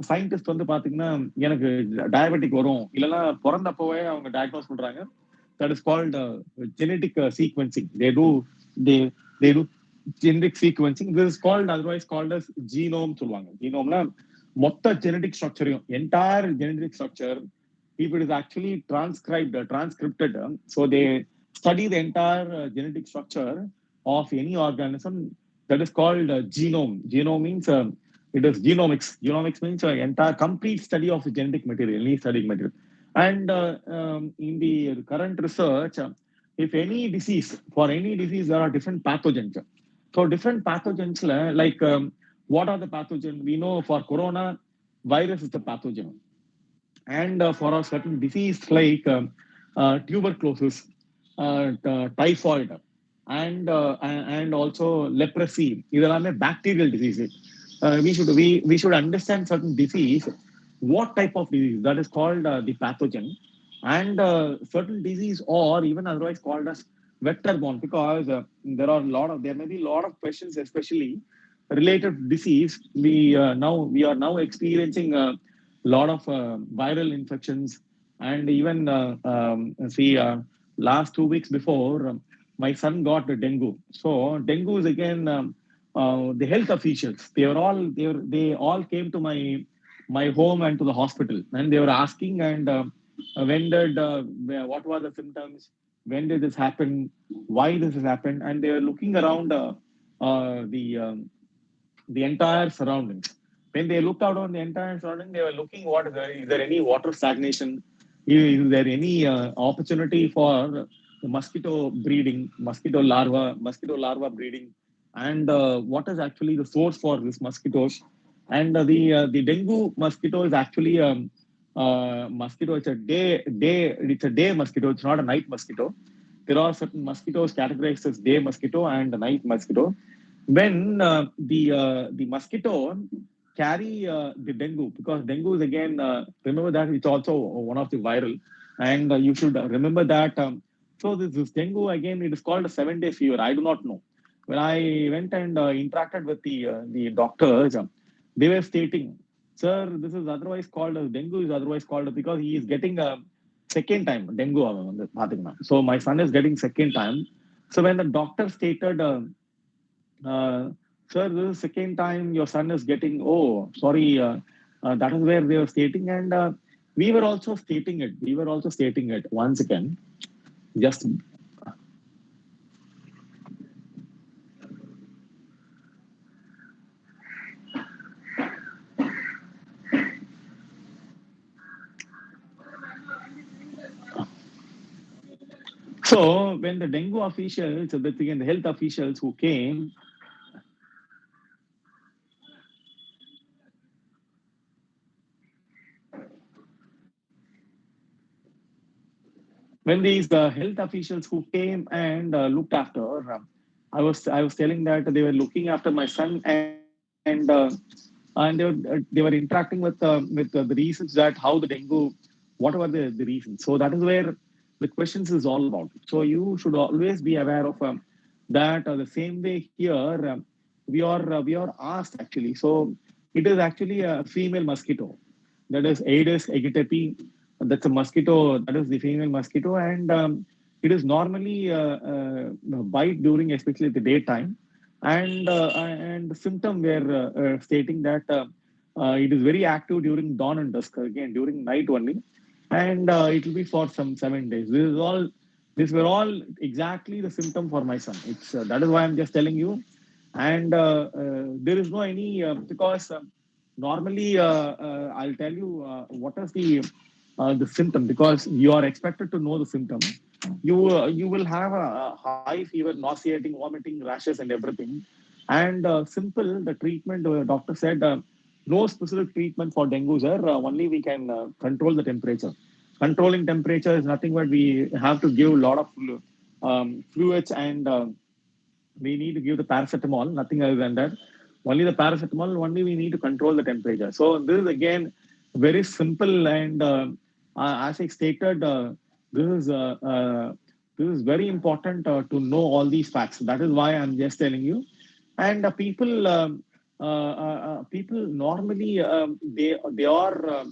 scientist வந்து பாத்தீங்கன்னா எனக்கு diabetic வரும் இல்லைன்னா பிறந்தப்பவே அவங்க diagnose பண்றாங்க. That is called genetic sequencing. they do genetic sequencing. This is called, otherwise called as genome சொல்லுவாங்க. ஜீனோம்ல மொத்த ஜெனடிக் ஸ்ட்ரக்சரையும், entire genetic structure, if it is actually transcripted, so they study the entire genetic structure of any organism. That is called genome. Genome means it is genomics. Genomics means entire complete study of the genetic material, any study material. And in the current research, if any disease, for any disease, there are different pathogens. So different pathogens, like what are the pathogens? We know for corona, Virus is the pathogen. And for a certain disease like tuberculosis, typhoid, and also leprosy, these are bacterial diseases. We should understand certain disease, what type of disease that is called the pathogen, and certain disease or even otherwise called as vector borne, because there may be a lot of questions, especially related to disease. We are now experiencing lot of viral infections, and even last 2 weeks before, my son got the dengue. So dengue is again, the health officials, they all came to my home and to the hospital, and they were asking, and what were the symptoms, when did this happen, why this has happened, and they were looking around uh, the um, the entire surroundings. When they looked out on the entire surrounding, they were looking, is there any water stagnation? Is there any opportunity for mosquito larva breeding? And what is actually the source for these mosquitoes? And the dengue mosquito is actually mosquito. It's a day mosquito. It's not a night mosquito. There are certain mosquitoes categorized as day mosquito and night mosquito. When the mosquito carry the dengue, because dengue is again, remember that it's also one of the viral, and you should remember that. So this dengue again, it is called a 7 day fever. I do not know. When I went and interacted with the doctors, they were stating, sir, this is otherwise called as dengue is otherwise called because he is getting a second time dengue. So my son is getting second time. So when the doctor stated, uh, sir, this is second time your son is getting, oh, sorry, that is where they were stating. And we were also stating it. We were also stating it once again. Just so when the dengue officials, the health officials who came, when these health officials who came and looked after, I was telling that they were looking after my son, and they were interacting with the reasons, that how the dengue, whatever the reasons. So that is where the questions is all about. So you should always be aware of that. The same way here, we are asked actually. So it is actually a female mosquito, that is Aedes aegypti. That's a mosquito, that is the female mosquito, and it is normally bite during, especially the daytime, and the symptom were stating that it is very active during dawn and dusk, again during night only, and it will be for some 7 days. These were all exactly the symptom for my son. It's that is why I'm just telling you, and there is no any because normally I'll tell you what is the symptom, because you are expected to know the symptom. You will have a high fever, nauseating, vomiting, rashes, and everything. And simple the treatment. Doctor said no specific treatment for dengue, sir. Only we can control the temperature. Controlling temperature is nothing but we have to give a lot of fluids, and we need to give the paracetamol, nothing other than that. Only the paracetamol, only we need to control the temperature. So this is again very simple, and as I stated, this is very important to know all these facts. That is why I'm just telling you. And people normally they are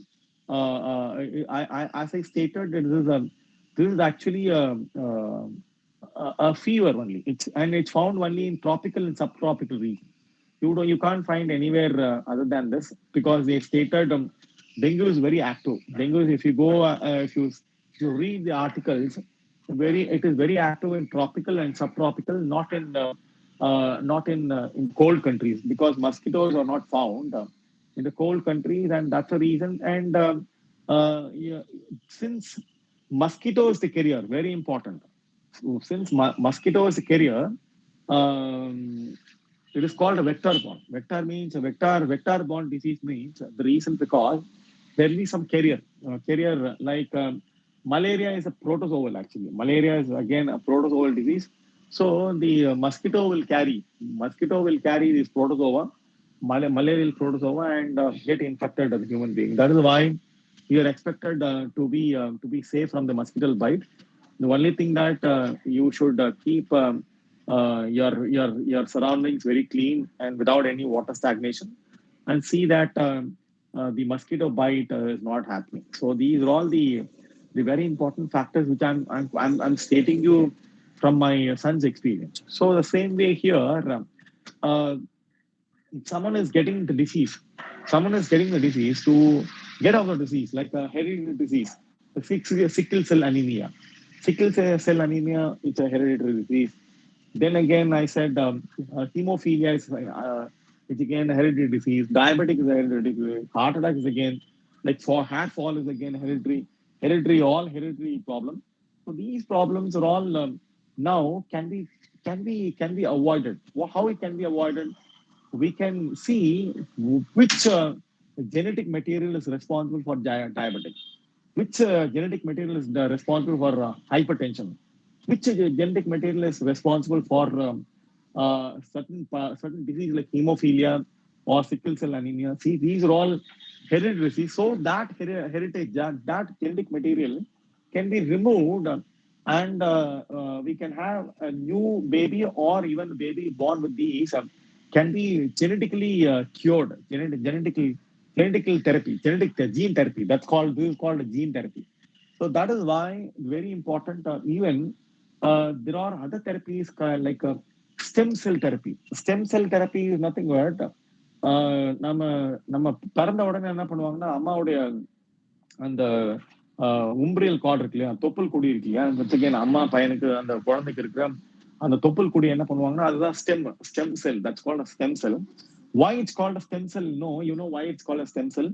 as I stated, this is actually a fever only. It's found only in tropical and subtropical region. You can't find anywhere other than this, because they stated dengue is very active. Dengue is, if you go if you read the articles, it is very active in tropical and subtropical, not in cold countries, because mosquitoes are not found in the cold countries, and that's the reason. And yeah, since mosquito is the carrier, very important. So since mosquito is the carrier, um, It is called a vector borne. Vector means a vector borne disease means the reason because there will be some carrier like malaria is a protozoal actually. Malaria is again a protozoal disease. So the mosquito will carry this protozoa, malarial protozoa, and get infected as a human being. That is why you are expected to be safe from the mosquito bite. The only thing that you should keep your surroundings very clean and without any water stagnation, and see that the mosquito bite is not happening. So these are all the very important factors which I'm stating you from my son's experience. So the same way here, uh, someone is getting the disease, someone is getting the disease to get out of the disease, like a hereditary disease, the sickle cell anemia. Sickle cell anemia is a hereditary disease. Then again, I said hemophilia is again a hereditary disease. Diabetic is a hereditary disease. Heart attack is again like for hair fall is again all hereditary problem. So these problems are all now can be avoided. How it can be avoided? We can see which genetic material is responsible for diabetic, which genetic material is responsible for hypertension, which genetic material is responsible for certain disease like hemophilia or sickle cell anemia. See, these are all hereditary. So that heritage, that genetic material can be removed, and we can have a new baby or even baby born with these can be genetically cured, genetical therapy, gene therapy. This is called a gene therapy. So that is why very important. Even there are other therapies like stem cell therapy. Stem cell therapy is nothing but நம்ம நம்ம பிறந்த உடனே என்ன பண்ணுவாங்கன்னா அம்மாவுடைய அந்த உம்பிரியல் card இருக்கு இல்லையா, தொப்புள் கொடி இருக்கு இல்லையா, அம்மா பையனுக்கு அந்த குழந்தைக்கு இருக்கிற அந்த தொப்புள் கொடி என்ன பண்ணுவாங்கன்னா அதுதான் stem cell. That's called a stem cell. Why it's called a stem cell? No, you know why it's called a stem cell?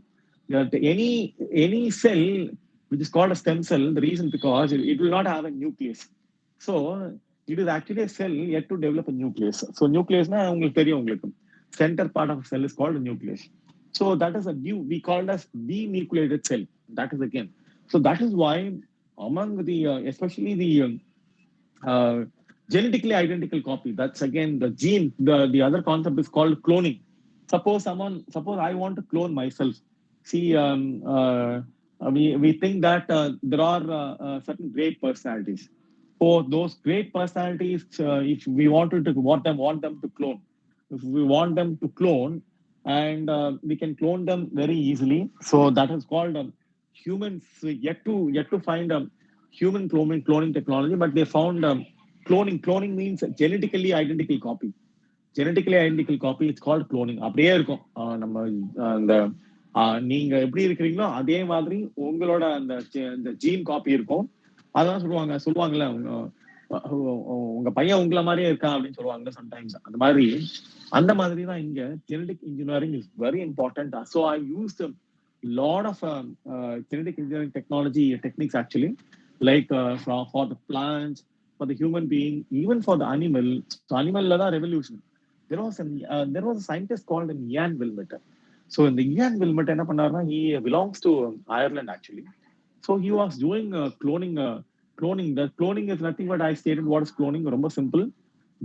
That any cell which is called a stem cell, the reason because it will not have a nucleus. So it is actually a cell yet to develop a nucleus. So nucleus na உங்களுக்கு தெரியும், உங்களுக்கு center part of a cell is called a nucleus. So that is we call as denucleated cell. That is again. So that is why among the especially the uh, genetically identical copy, that's again the gene. The other concept is called cloning. Suppose I want to clone myself. See, we think that there are certain great personalities. For those great personalities, if we want them to clone, if we want them to clone, and we can clone them very easily. So that is called humans yet to find human cloning technology, but they found cloning. Cloning means genetically identical copy. Genetically identical copy, it's called cloning. அப்படியே இருக்கும் நம்ம அந்த நீங்க எப்படி இருக்கிறீங்களோ அதே மாதிரி உங்களோட அந்த ஜீன் காப்பி இருக்கும். அதான் சொல்லுவாங்கல்ல உங்க பையன் உங்களை மாதிரியே இருக்கான் அப்படின்னு சொல்லுவாங்க சம்டைம்ஸ். அந்த மாதிரி தான் இங்க genetic engineering is very important. So I use lot of genetic engineering technology techniques actually, like for the plants, for the human being, even for the animal. So animal la revolution. There was a scientist called Ian Wilmot. So in the Ian Wilmot enna pannarna, he belongs to Ireland actually. So he was doing cloning. The cloning is nothing but I stated what is cloning. Romba simple,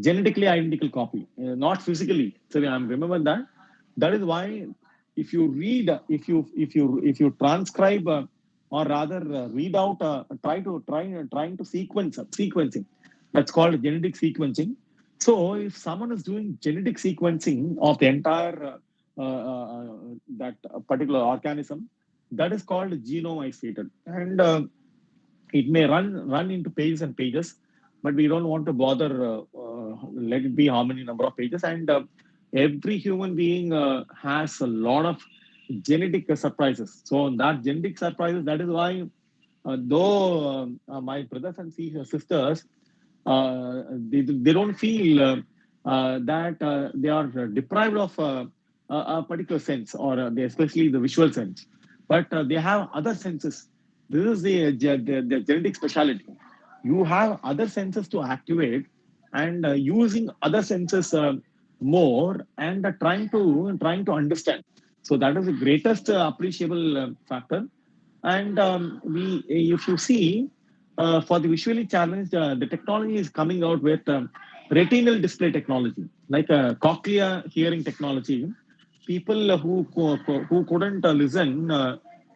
genetically identical copy, not physically. So I remember that. That is why if you read, if you transcribe, or rather read out, trying to sequencing. That's called genetic sequencing. So if someone is doing genetic sequencing of the entire that particular organism, that is called genome isolated, and it may run into pages and pages, but we don't want to bother. Let it be how many number of pages, and every human being has a lot of genetic surprises. So that genetic surprises, that is why though my brothers and sisters, they don't feel that they are deprived of a particular sense, or especially the visual sense, but they have other senses. This is the genetic speciality. You have other senses to activate, and using other senses more and trying to understand. So that is the greatest appreciable factor. And we, if you see, for the visually challenged, the technology is coming out with retinal display technology, like cochlea hearing technology. People who couldn't listen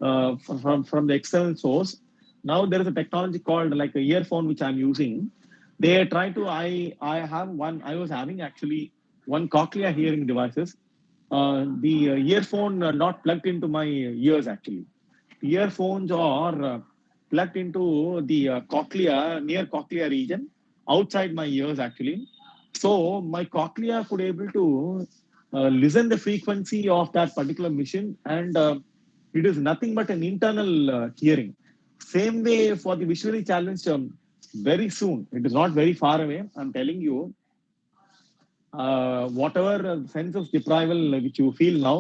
from the external source. Now there is a technology called like a earphone which I'm using. They try to. I have one. I was having actually one cochlea hearing devices. The earphone not plugged into my ears actually. Earphones are plugged into the cochlea, near cochlea region, outside my ears actually. So my cochlea could able to listen the frequency of that particular machine, and it is nothing but an internal hearing. Same way for the visually challenged, very soon, it is not very far away. I'm telling you, whatever sense of deprival which you feel now,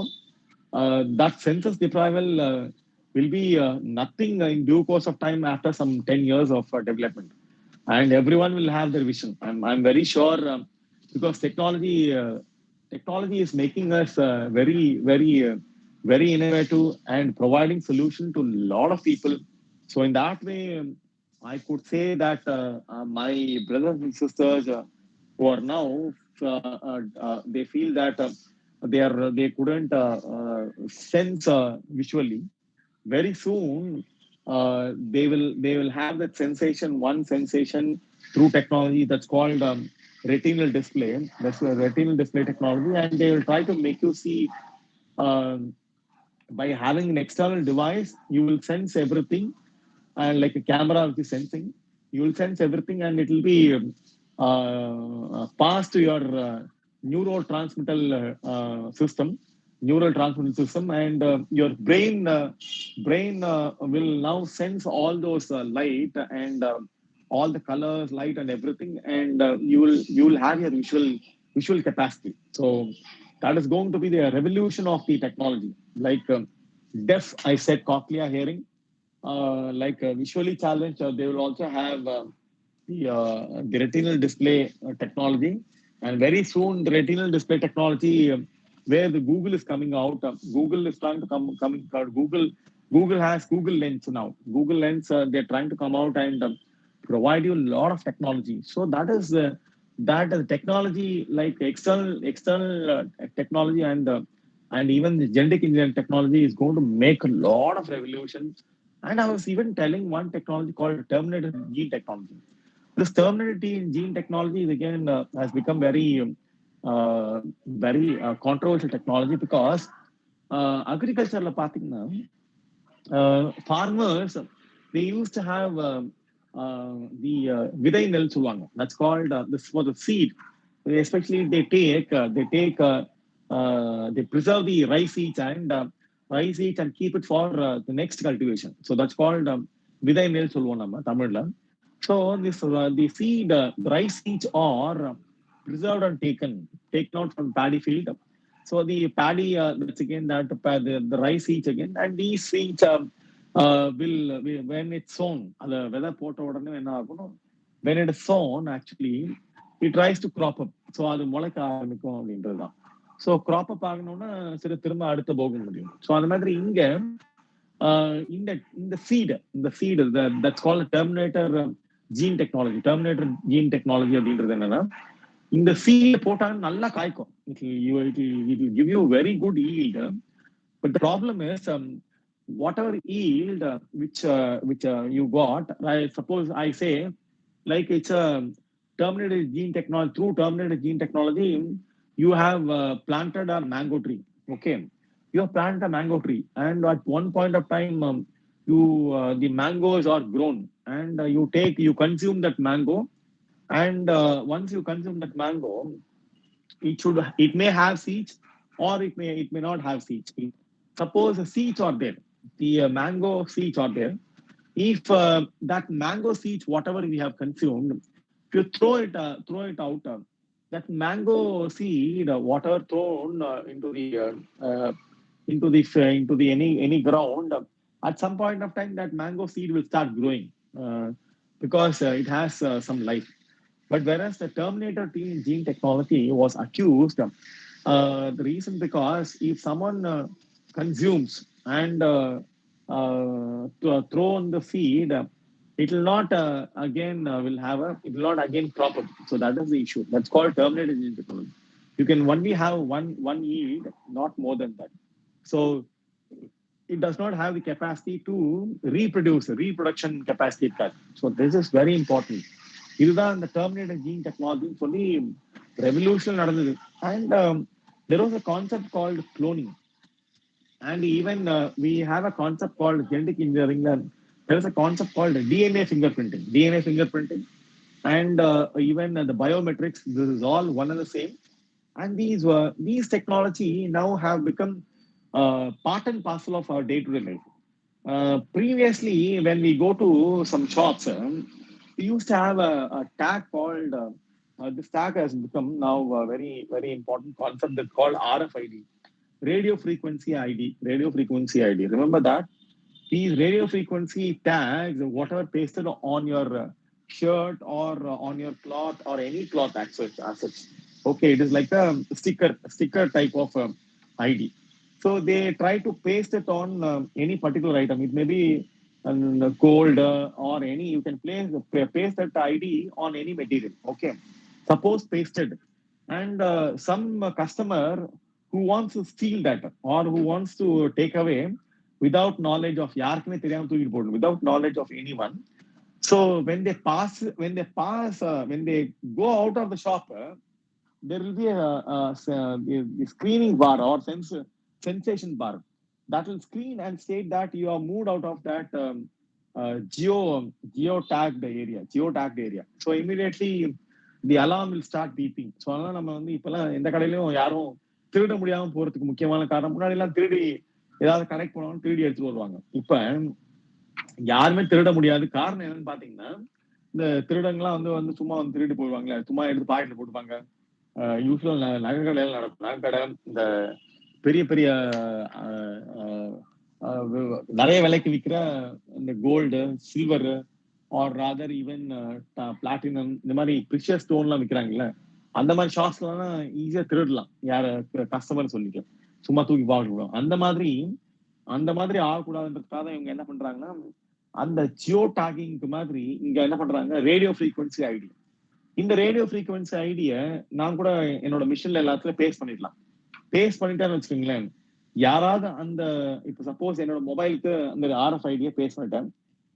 that sense of deprival will be nothing in due course of time after some 10 years of development. And everyone will have their vision. I'm very sure because technology is making us very innovative and providing solution to a lot of people. So in that way, I could say that my brothers and sisters who are now they feel that they couldn't sense visually. Very soon they will have that sensation, one sensation through technology that's called retinal display. That's a retinal display technology, and they will try to make you see. um by having an external device, you will sense everything, and like a camera which is sensing, you will sense everything, and it will be passed to your neural transmitter system, and your brain will now sense all those light and all the colors, light, and everything, and you will have your visual capacity. So that is going to be the revolution of the technology. Like deaf, I said cochlea hearing, like visually challenged, they will also have the retinal display technology. And very soon, the retinal display technology, where the Google is coming out, Google is trying to coming out. Google has Google Lens now. Google Lens, they're trying to come out and provide you a lot of technology. So that technology, like external technology, and even the genetic engineering technology is going to make a lot of revolutions. And I was even telling one technology called terminated gene technology. This terminated gene technology is again has become very controversial technology because agriculture farmers, they used to have the விதை நெல் சொல்லுவாங்க. That's called this for the seed. Especially they preserve the rice seeds and keep it for the next cultivation. So that's called விதை நெல் சொல்லுவோம் நம்ம தமிழ்ல. So this the seed, the rice seeds are preserved and taken out from paddy field. So the paddy, that's again that the rice seeds again, and these seeds will when it's sown, the weather போட்ட உடனே என்ன ஆகணும், when it is sown actually it tries to crop up. So அது முளைக்க ஆரம்பிக்கும் அப்படின்றதுதான். So crop up ஆகணும்னா சரி திரும்ப அடுத்து போக முடியும். ஸோ அந்த மாதிரி இங்க இந்த seed that's called terminator gene technology அப்படின்றது என்னன்னா, இந்த seed போட்டாலும் நல்லா காய்க்கும். It will give you very good yield. But the problem is, whatever yield which you got, suppose I say, like it's a terminated gene technology. Through terminated gene technology, you have planted a mango tree. Okay, you have planted a mango tree, and at one point of time, the mangoes are grown, and you consume that mango, and once you consume that mango, it may have seeds, or it may not have seeds. Suppose the seeds are there, the mango seeds are there. If that mango seeds, whatever we have consumed, if you throw it out, that mango seed, whatever thrown into the any ground, at some point of time that mango seed will start growing, because it has some life. But whereas the Terminator gene technology was accused, the reason because if someone consumes and throw on the feed, it will not again will have a it will not again crop up. So that is the issue. That's called Terminator gene technology. You can only have one yield, not more than that. So it does not have the capacity to reproduce, reproduction capacity it has. So this is very important. இதுதான் இந்த terminator gene டெக்னாலஜின்னு சொல்லி revolution நடந்தது. And there was a concept called cloning. And even we have a concept called genetic engineering. There is a concept called DNA fingerprinting. DNA fingerprinting and even the biometrics. This is all one and the same. And these technology now have become part and parcel of our day-to-day life. Previously, when we go to some shops, we used to have a tag called. This tag has become now a very very important concept that's called RFID, radio frequency ID. Radio frequency ID. Remember that these radio frequency tags, whatever pasted on your shirt or on your cloth or any cloth assets. Okay, it is like a sticker type of ID. So they try to paste it on any particular item. It may be gold or any. You can paste that ID on any material. Okay, suppose pasted, and some customer who wants to steal that or who wants to take away without knowledge of யாருக்குமே தெரியாம தூக்கிட்டு போடணும், without knowledge of anyone. So when they go out of the shop, there will be a screening bar or sensation bar that will screen and state that you are moved out of that geo tagged area. So immediately the alarm will start beeping. So அதனால நம்ம வந்து இப்பெல்லாம் எந்த கடையிலயும் யாரும் திருட முடியாம போறதுக்கு முக்கியமான காரணம், முன்னாடி எல்லாம் திருடி ஏதாவது கனெக்ட் பண்ணணும், திருடி எடுத்துட்டு வருவாங்க. இப்ப யாருமே திருட முடியாது. காரணம் என்னன்னு பாத்தீங்கன்னா, இந்த திருடங்கள்லாம் வந்து சும்மா வந்து திருடி போடுவாங்களே, சும்மா எடுத்து பாக்கெட்ல போட்டுப்பாங்க. யூஸ்வலா நகை கடையில நடக்கும். நகை கடை இந்த பெரிய பெரிய நிறைய விலைக்கு விற்கிற இந்த gold, silver or rather even platinum, இந்த மாதிரி பிரிஷியஸ் ஸ்டோன் எல்லாம் விற்கிறாங்கல்ல, அந்த மாதிரி ஷாப்ஸ்ல எல்லாம் ஈஸியா திருடலாம். யார கஸ்டமர் சொல்லிட்டு சும்மா தூக்கி பாக்கணும். அந்த மாதிரி ஆகக்கூடாதுன்றதுக்காக இவங்க என்ன பண்றாங்கன்னா, அந்த ஜியோ டாகிங்க்கு மாதிரி இங்க என்ன பண்றாங்க, ரேடியோ ஃப்ரீக்வன்சி ஐடி. இந்த ரேடியோ ஃப்ரீக்வன்சி ஐடிய நான் கூட என்னோட மிஷின்ல எல்லாத்துலயும் பேஸ்ட் பண்ணிடலாம். பேஸ்ட் பண்ணிட்டேன்னு வச்சுக்கோங்களேன், யாராவது அந்த இப்ப சப்போஸ் என்னோட மொபைலுக்கு அந்த RFID பேஸ்ட் பண்ணிட்டேன்,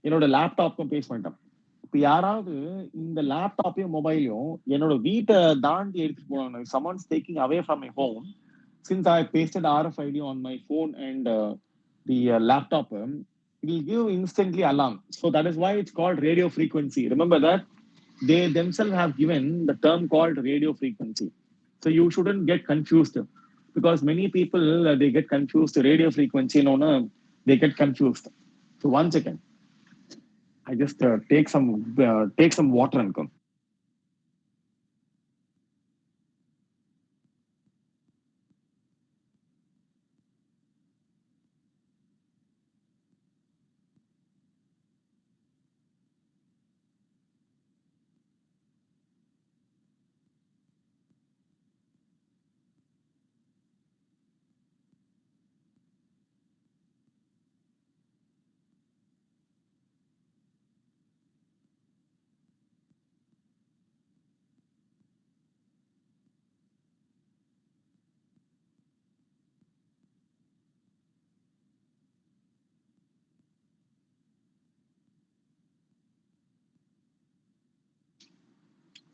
என்னோட லேப்டாப்க்கும் பேஸ்ட் பண்ணிட்டேன். இப்ப யாராவது இந்த லேப்டாப்பையும் மொபைலையும் என்னோட வீட்டை தாண்டி எடுத்துட்டு போனாங்க, someone's taking away from my home, since I pasted RFID on my phone and the laptop, it will give instantly alarm. So that is why it's called radio frequency. Remember that they themselves have given the term called radio frequency. So you shouldn't get confused, because many people they get confused. Radio frequency, no, they get confused. So one second, I just take some water and come.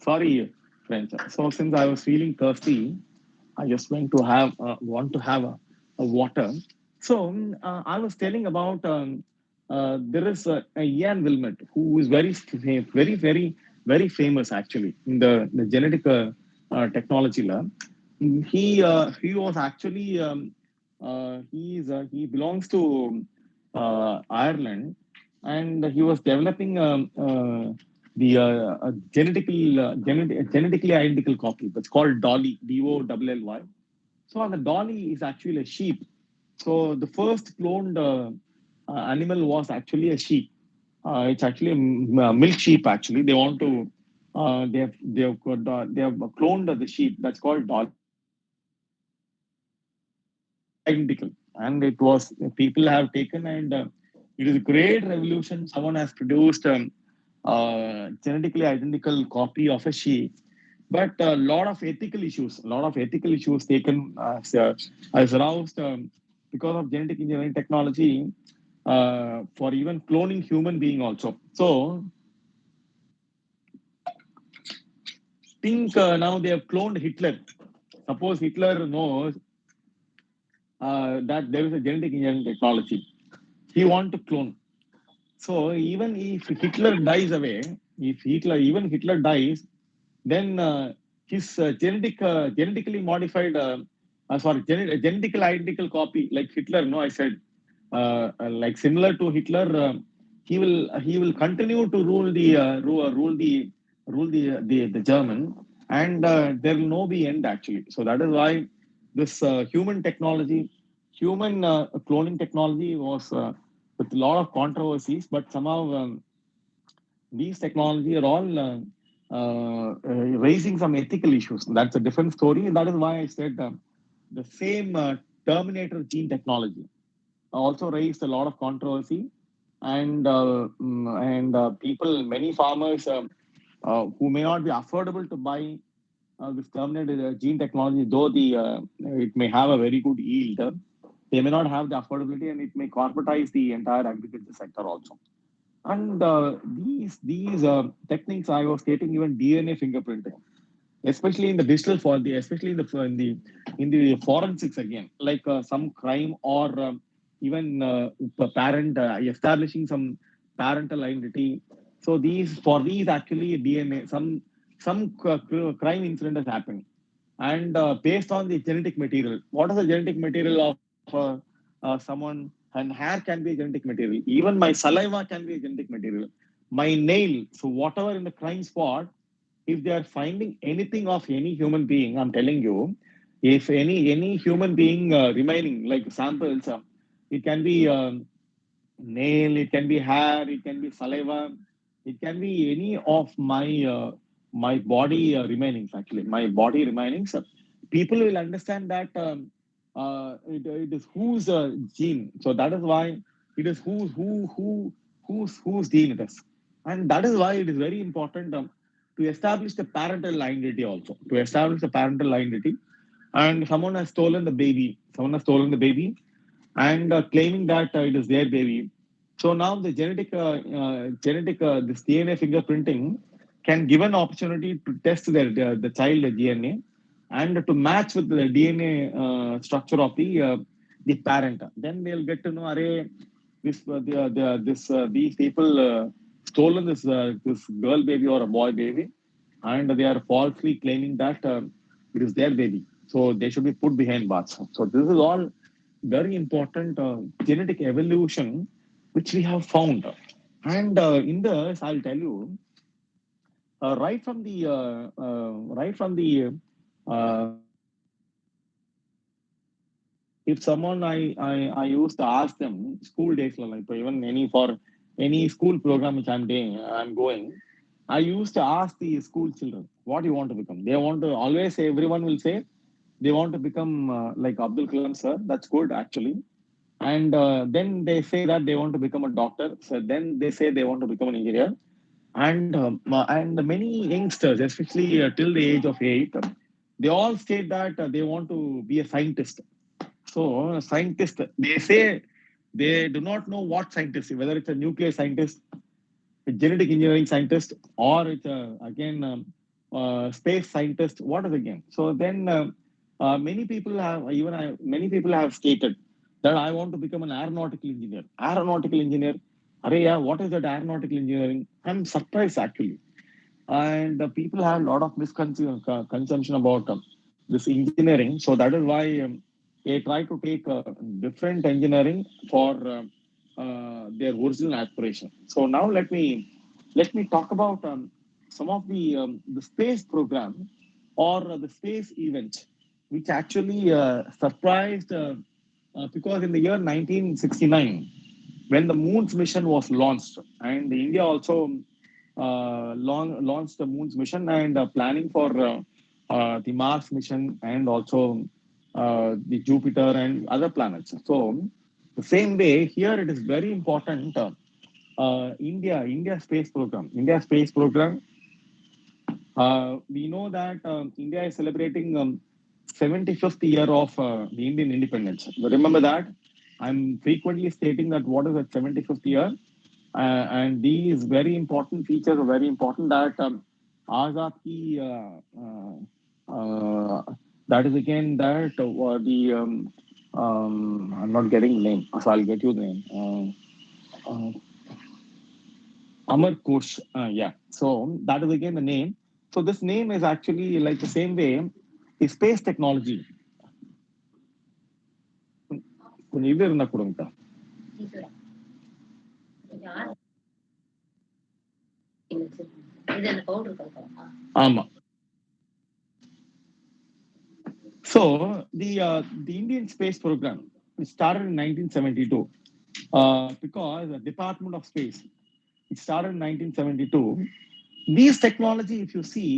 Sorry, friends. So since I was feeling thirsty, I just want to have a water. So I was telling about there is a Ian Wilmot who is very, very, very famous actually in the genetic technology lab. He was actually he belongs to Ireland, and he was developing the genetically identical copy. That's called Dolly, DOLLY. So the Dolly is actually a sheep. So the first cloned animal was actually a sheep. It's actually a milk sheep. Actually, they want to They have cloned the sheep. That's called Dolly, identical, and it was people have taken, and it is a great revolution. Someone has produced genetically identical copy of a sheep, but a lot of ethical issues taken as aroused because of genetic engineering technology for even cloning human being also. So think now they have cloned Hitler. Suppose Hitler knows that there is a genetic engineering technology. He want to clone. So even if Hitler dies away, if Hitler dies, then his genetically modified, genetically identical copy like Hitler. No, I said like similar to Hitler, he will continue to rule the German, and there will no be end actually. So that is why this human cloning technology was with a lot of controversies, but somehow these technology are all raising some ethical issues. That's a different story. That is why I said the same Terminator gene technology also raised a lot of controversy, and people, many farmers who may not be affordable to buy this Terminator gene technology, though it may have a very good yield, they may not have the affordability, and it may corporatize the entire agriculture sector also. And these techniques I was stating, even DNA fingerprinting, especially in the digital for the especially in the forensics again, like some crime or even parent establishing some parental identity. So these actually DNA, some crime incident has happened, and based on the genetic material, what is the genetic material of someone, and hair can be a genetic material, even my saliva can be a genetic material, my nail. So whatever in the crime spot, if they are finding anything of any human being, I'm telling you, if any human being remaining like samples, it can be nail, it can be hair, it can be saliva, it can be any of my body remainings. Actually, my body remainings. People will understand that it is whose gene. So that is why it is whose gene it is, and that is why it is very important to establish the parental identity also. To establish the parental identity, and someone has stolen the baby, and claiming that it is their baby. So now the this DNA fingerprinting can give an opportunity to test the child DNA and to match with the DNA structure of the parent. Then they'll get to know, array, these people stolen this girl baby or a boy baby, and they are falsely claiming that it is their baby. So they should be put behind bars. So this is all very important genetic evolution which we have found. And in this, I'll tell you, right from the if someone I used to ask them school days, like even for any school program which I'm going, I used to ask the school children, what do you want to become? They want to always say, everyone will say they want to become like Abdul Kalam sir. That's good actually. And then they say that they want to become a doctor. So then they say they want to become an engineer. And many youngsters, especially till the age of 8, they all state that they want to be a scientist. So scientists, they say they do not know what scientist, whether it's a nuclear scientist, a genetic engineering scientist, or it's again space scientist. What is again? So then many people have stated that I want to become an aeronautical engineer. Aeronautical engineer. Arey, yeah, what is that aeronautical engineering? I'm surprised actually, and people have a lot of misconception about this engineering. So that is why they try to take different engineering for their original aspiration. So now let me talk about some of the space program or the space event which actually surprised because in the year 1969, when the moon's mission was launched, and India also launched the moon's mission and planning for the Mars mission and also the Jupiter and other planets. So the same way here it is very important. India space program. We know that India is celebrating 75th year of the Indian independence. Remember that. I'm frequently stating that what is the 75th year, and these very important features are very important. That Azad ki, that is again that the I'm not getting the name, so I'll get you the name. Uh, Amar Kosh. Yeah. So that is again the name. So this name is actually like the same way. The space technology. கொஞ்சம் இது இருந்தா கொடுங்கக்கா. ஆமா. So the Indian space program started in 1972 because the Department of Space. It started in 1972. These technology, if you see,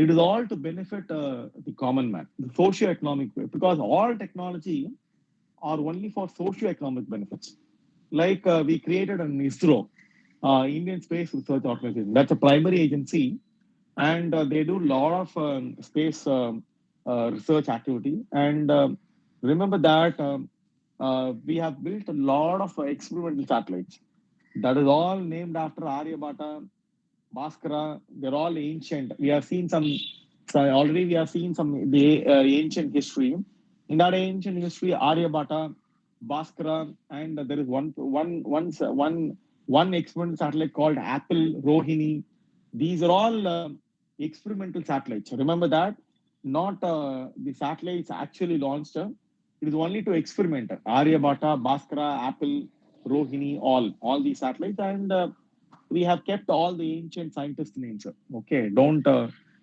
it is all to benefit the common man, the socio-economic way, because all technology are only for socio-economic benefits. Like we created an ISRO, Indian Space Research Organization. That's a primary agency, and they do a lot of space research activity. And remember that we have built a lot of experimental satellites. That is all named after Aryabhata, Bhaskara. They're all ancient. We have seen some. So already we have seen some the ancient history. In that ancient history, Aryabhata, Bhaskara, and there is one experimental satellite called Apple Rohini. These are all experimental satellites. Remember that, not the satellites actually launched. It is only to experiment. Aryabhata, Bhaskara, Apple, Rohini, all these satellites, and we have kept all the ancient scientist names. Okay, don't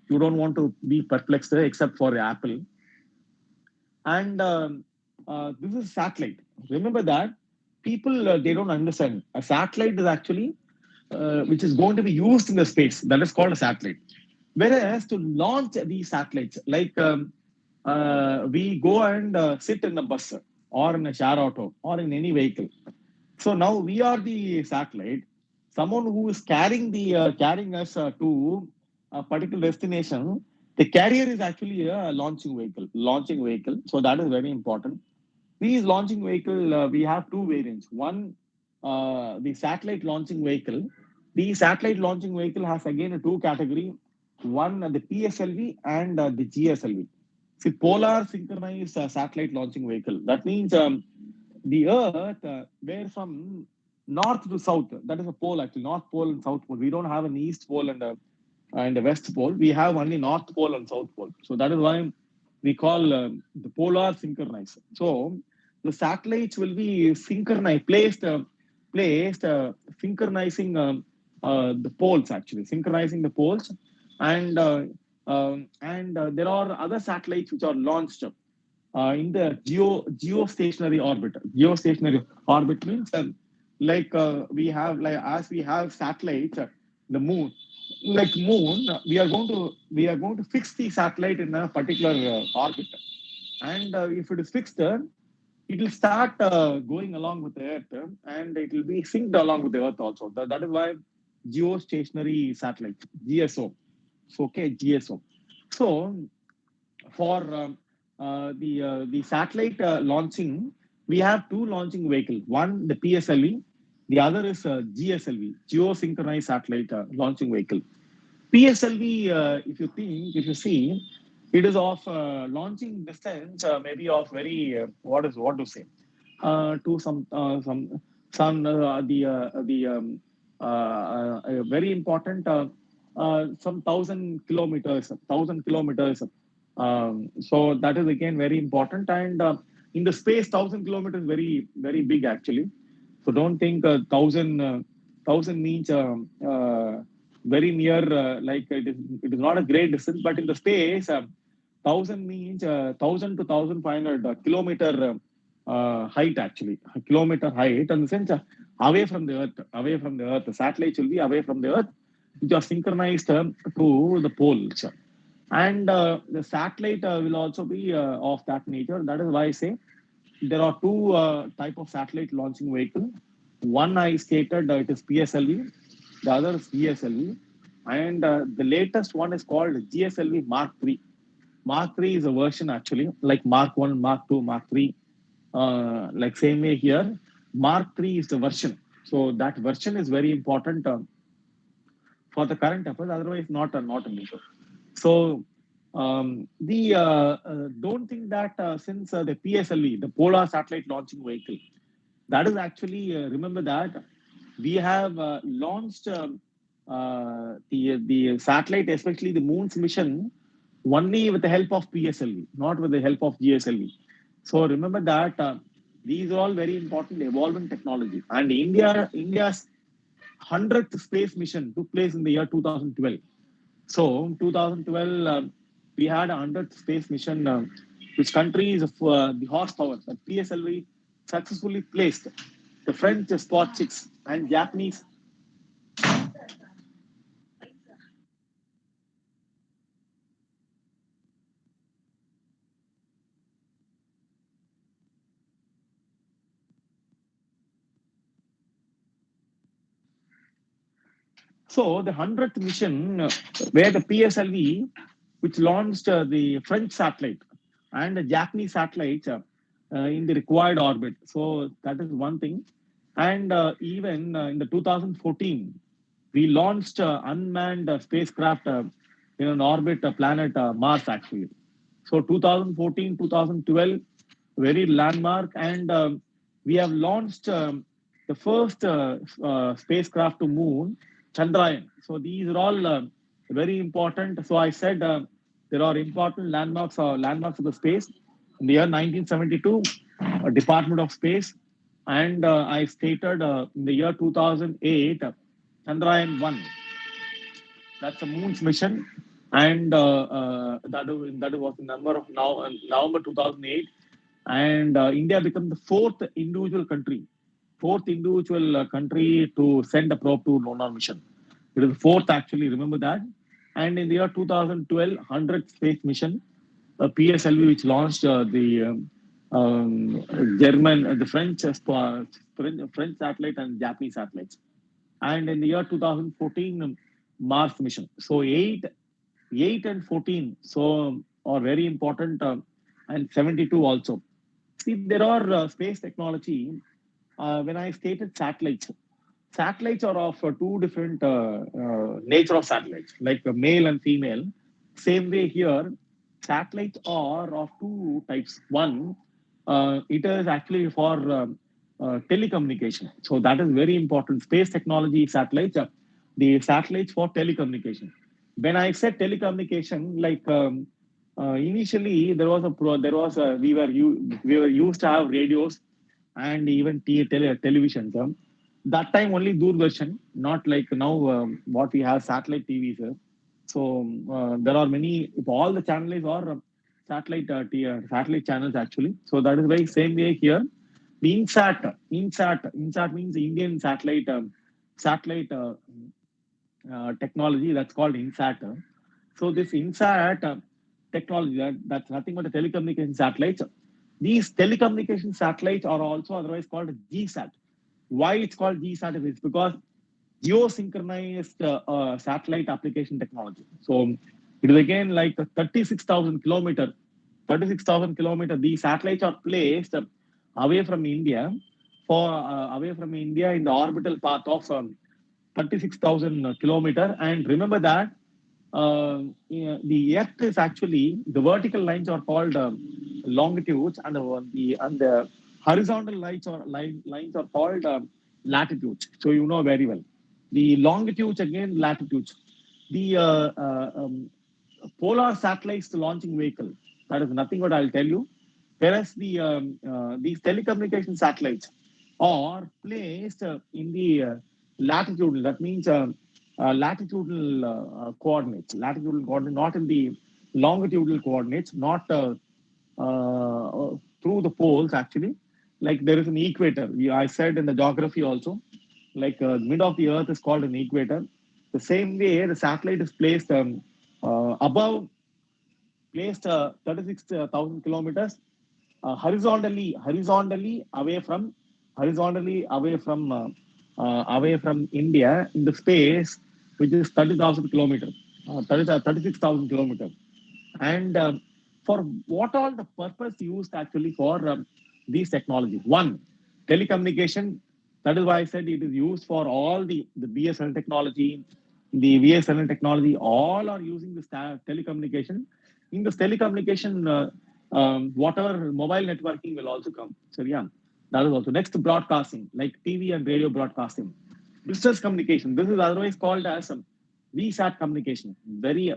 you don't want to be perplexed except for Apple. And this is satellite. Remember that people they don't understand. A satellite is actually which is going to be used in the space. That is called a satellite. Whereas to launch these satellites, like we go and sit in a bus or in a share auto or in any vehicle. So now we are the satellite. Someone who is carrying us to a particular destination. The carrier is actually a launching vehicle. So that is very important. These launching vehicle, we have two variants. One, the satellite launching vehicle. The satellite launching vehicle has again a two category. One, the PSLV and the GSLV. See, polar synchronized satellite launching vehicle. That means the Earth, where from north to south, that is a pole actually, North Pole and South Pole. We don't have an East Pole and the West Pole. We have only North Pole and South Pole. So that is why we call the polar synchronized. So the satellites will be synchronized, placed synchronizing the poles actually, synchronizing the poles, and there are other satellites which are launched in the geostationary orbit. Geostationary orbit means like we have like as we have satellites, the moon. Like moon, we are going to fix the satellite in a particular orbit, and if it is fixed, it will start going along with the Earth, and it will be synced along with the Earth also. That is why geostationary satellite, GSO. So, okay, GSO. So for the satellite launching, we have two launching vehicles. One, the PSLV. The other is GSLV, geosynchronized satellite launching vehicle. PSLV, if you see, it is of launching distance, maybe of very what to say, to very important some 1,000 kilometers. So that is again very important, and in the space, 1,000 kilometers very very big actually. So don't think 1,000 means very near, like it is not a great distance, but in the space, 1,000 means 1,000 to 1,500 kilometer height actually, a kilometer height, in the sense away from the Earth. The satellites will be away from the Earth, which are synchronized to the poles. And the satellite will also be of that nature. That is why I say there are two type of satellite launching vehicle. One I stated it is PSLV, the other is GSLV, and the latest one is called GSLV Mark 3. Mark 3 is a version actually, like Mark 1, Mark 2, Mark 3. Like same way here, Mark 3 is the version. So that version is very important for the current affairs, otherwise not an issue. So the don't think that since the PSLV, the Polar Satellite Launching Vehicle, that is actually remember that we have launched the satellite, especially the Moon's mission, only with the help of PSLV, not with the help of GSLV. So remember that these are all very important evolving technology. And India's 100th space mission took place in the year 2012. So 2012, we had a 100th space mission, which countries of the horsepower that PSLV successfully placed the French Spot 6 and Japanese. So the 100th mission, where the PSLV, which launched the French satellite and the Japanese satellites in the required orbit. So that is one thing. And even in the 2014, we launched unmanned spacecraft in an orbit planet Mars actually. So 2014, 2012, very landmark, and we have launched the first spacecraft to moon, Chandrayaan. So these are all very important. So I said there are important landmarks of the space. In the year 1972, Department of Space, and I stated in the year 2008, Chandrayaan 1. That's the moon's mission, and that was the number of now November 2008, and India became the fourth individual country to send a probe to lunar mission. It is the fourth actually. Remember that. And in the year 2012, 100th space mission, PSLV, which launched German, the French satellite and Japanese satellites. And in the year 2014, Mars mission. So 8 and 14 so are very important, and 72 also. See, there are space technology. When I stated satellites are of two different nature of satellites, like male and female. Same way here, satellites are of two types. One, it is actually for telecommunication. So that is very important. Space technology satellites, the satellites for telecommunication. When I said telecommunication, like initially we were used to have radios and even televisions. That time only Doordarshan, not like now what we have satellite TVs. So there are many. If all the channels are satellite channels actually. So that is why same way here. The INSAT means Indian satellite technology. That's called INSAT. So this INSAT technology, that's nothing but a telecommunication satellites. These telecommunication satellites are also otherwise called GSAT. Why it's called GSAT is because geosynchronized satellite application technology. So it is again like 36,000 kilometer. 36,000 kilometer. These satellites are placed away from India in the orbital path of 36,000 kilometer. And remember that the Earth is actually the vertical lines are called longitudes, and the horizontal lines are called latitudes. So you know very well. The longitudes again latitudes. The polar satellites launching vehicle. That is nothing but I'll tell you. Whereas these telecommunication satellites are placed in the latitudinal. That means latitudinal coordinates. Latitudinal coordinates, not in the longitudinal coordinates, not through the poles actually. Like there is an equator. I said in the geography also, like mid of the earth is called an equator. The same way, the satellite is placed above, placed 36,000 kilometers horizontally away from India in the space, which is 30,000 kilometers, 36,000 kilometers. And for what all the purpose used actually for these technologies? One, telecommunication. That is why I said it is used for all the BSNL technology, the VSNL technology, all are using this telecommunication. In this telecommunication, whatever mobile networking will also come. So yeah, that is also next, broadcasting, like TV and radio broadcasting. Business communication. This is otherwise called as VSAT communication. Very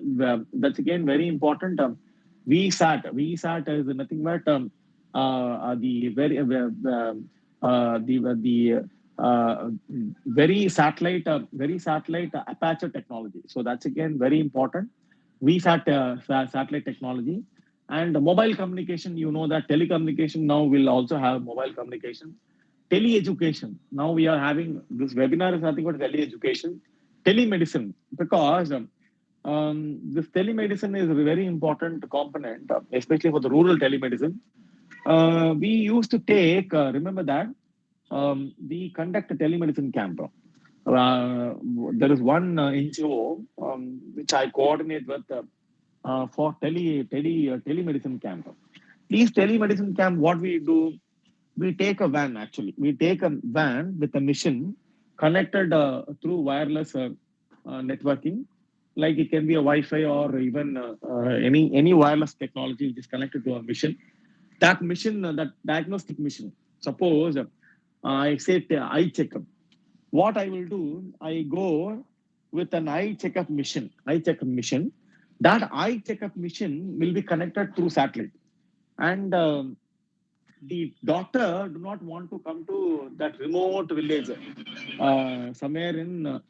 that's again very important. VSAT is nothing but the very the very satellite aperture technology. So that's again very important. VSAT satellite technology. And mobile communication, you know that telecommunication now will also have mobile communication. Tele-education. Now we are having this webinar is nothing but tele-education. Telemedicine, because this telemedicine is a very important component, especially for the rural telemedicine. We used to take, remember that, we conduct a telemedicine camp. There is one NGO which I coordinate with for telemedicine camp. These telemedicine camp, what we do, we take a van actually. We take a van with a mission connected through wireless networking. Like it can be a Wi-Fi or even any wireless technology which is connected to a mission. That mission, that diagnostic mission. Suppose I say eye checkup. What I will do, I go with an eye checkup mission. That eye checkup mission will be connected through satellite, and the doctor do not want to come to that remote village somewhere in the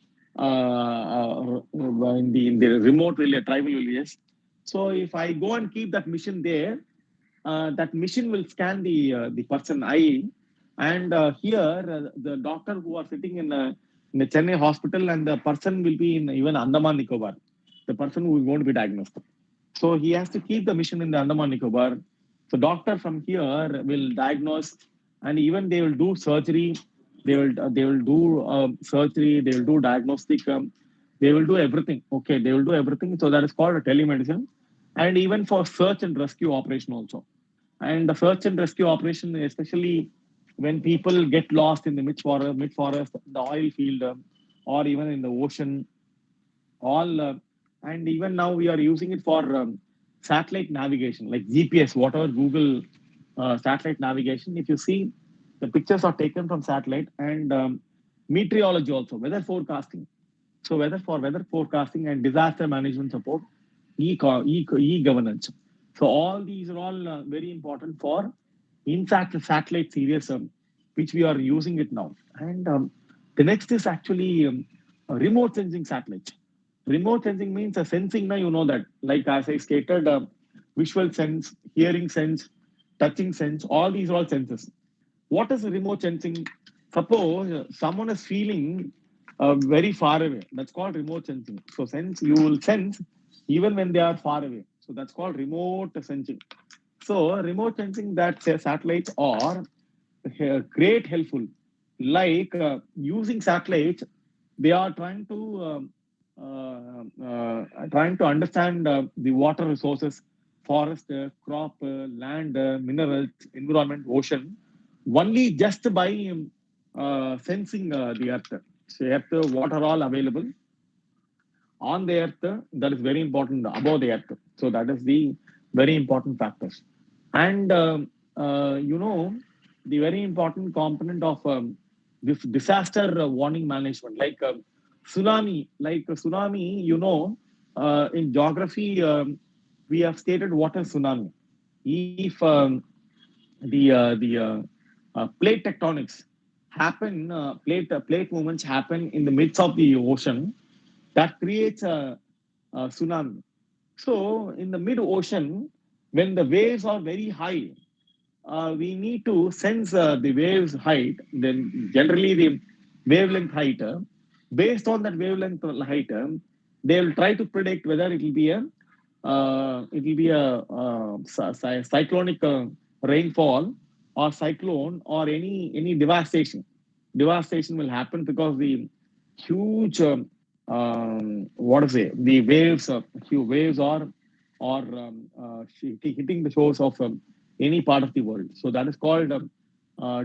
remote village, tribal villages. So if I go and keep that mission there, that mission will scan the person eye, and here the doctor who are sitting in the Chennai hospital, and the person will be in even Andaman Nicobar, the person who is going to be diagnosed. So he has to keep the mission in the Andaman Nicobar. So doctor from here will diagnose, and even they will do surgery. They will do surgery. They will do diagnostic. They will do everything. Okay, they will do everything. So that is called a telemedicine, and even for search and rescue operation also. And the search and rescue operation, especially when people get lost in the mid-forest, the oil field, or even in the ocean, all and even now we are using it for satellite navigation, like GPS, whatever Google satellite navigation. If you see, the pictures are taken from satellite, and meteorology also, weather forecasting. So weather forecasting and disaster management support, e-governance. So all these are all very important for in fact satellite series, which we are using it now. And the next is actually remote sensing satellites. Remote sensing means a sensing. Now you know that, like as I stated, visual sense, hearing sense, touching sense. All these are all senses. What is remote sensing? Suppose someone is feeling very far away. That's called remote sensing. So sense, you will sense even when they are far away. So that's called remote sensing. So remote sensing, that satellites are great helpful. Like using satellites, they are trying to understand the water resources, forest, crop, land, minerals, environment, ocean, only just by sensing the earth. So earth, what are all available on the earth, that is very important above the earth. So that is the very important factors. And the very important component of this disaster warning management, like tsunami, in geography, we have stated what is tsunami. If the plate tectonics happen, plate movements happen in the midst of the ocean, that creates a tsunami. So in the mid ocean, when the waves are very high, we need to sense the waves height. Then generally the wavelength height. Based on that wavelength height, they will try to predict whether it will be a cyclonic rainfall or cyclone or any devastation will happen because the huge what is it the waves huge waves or hitting the shores of any part of the world. So that is called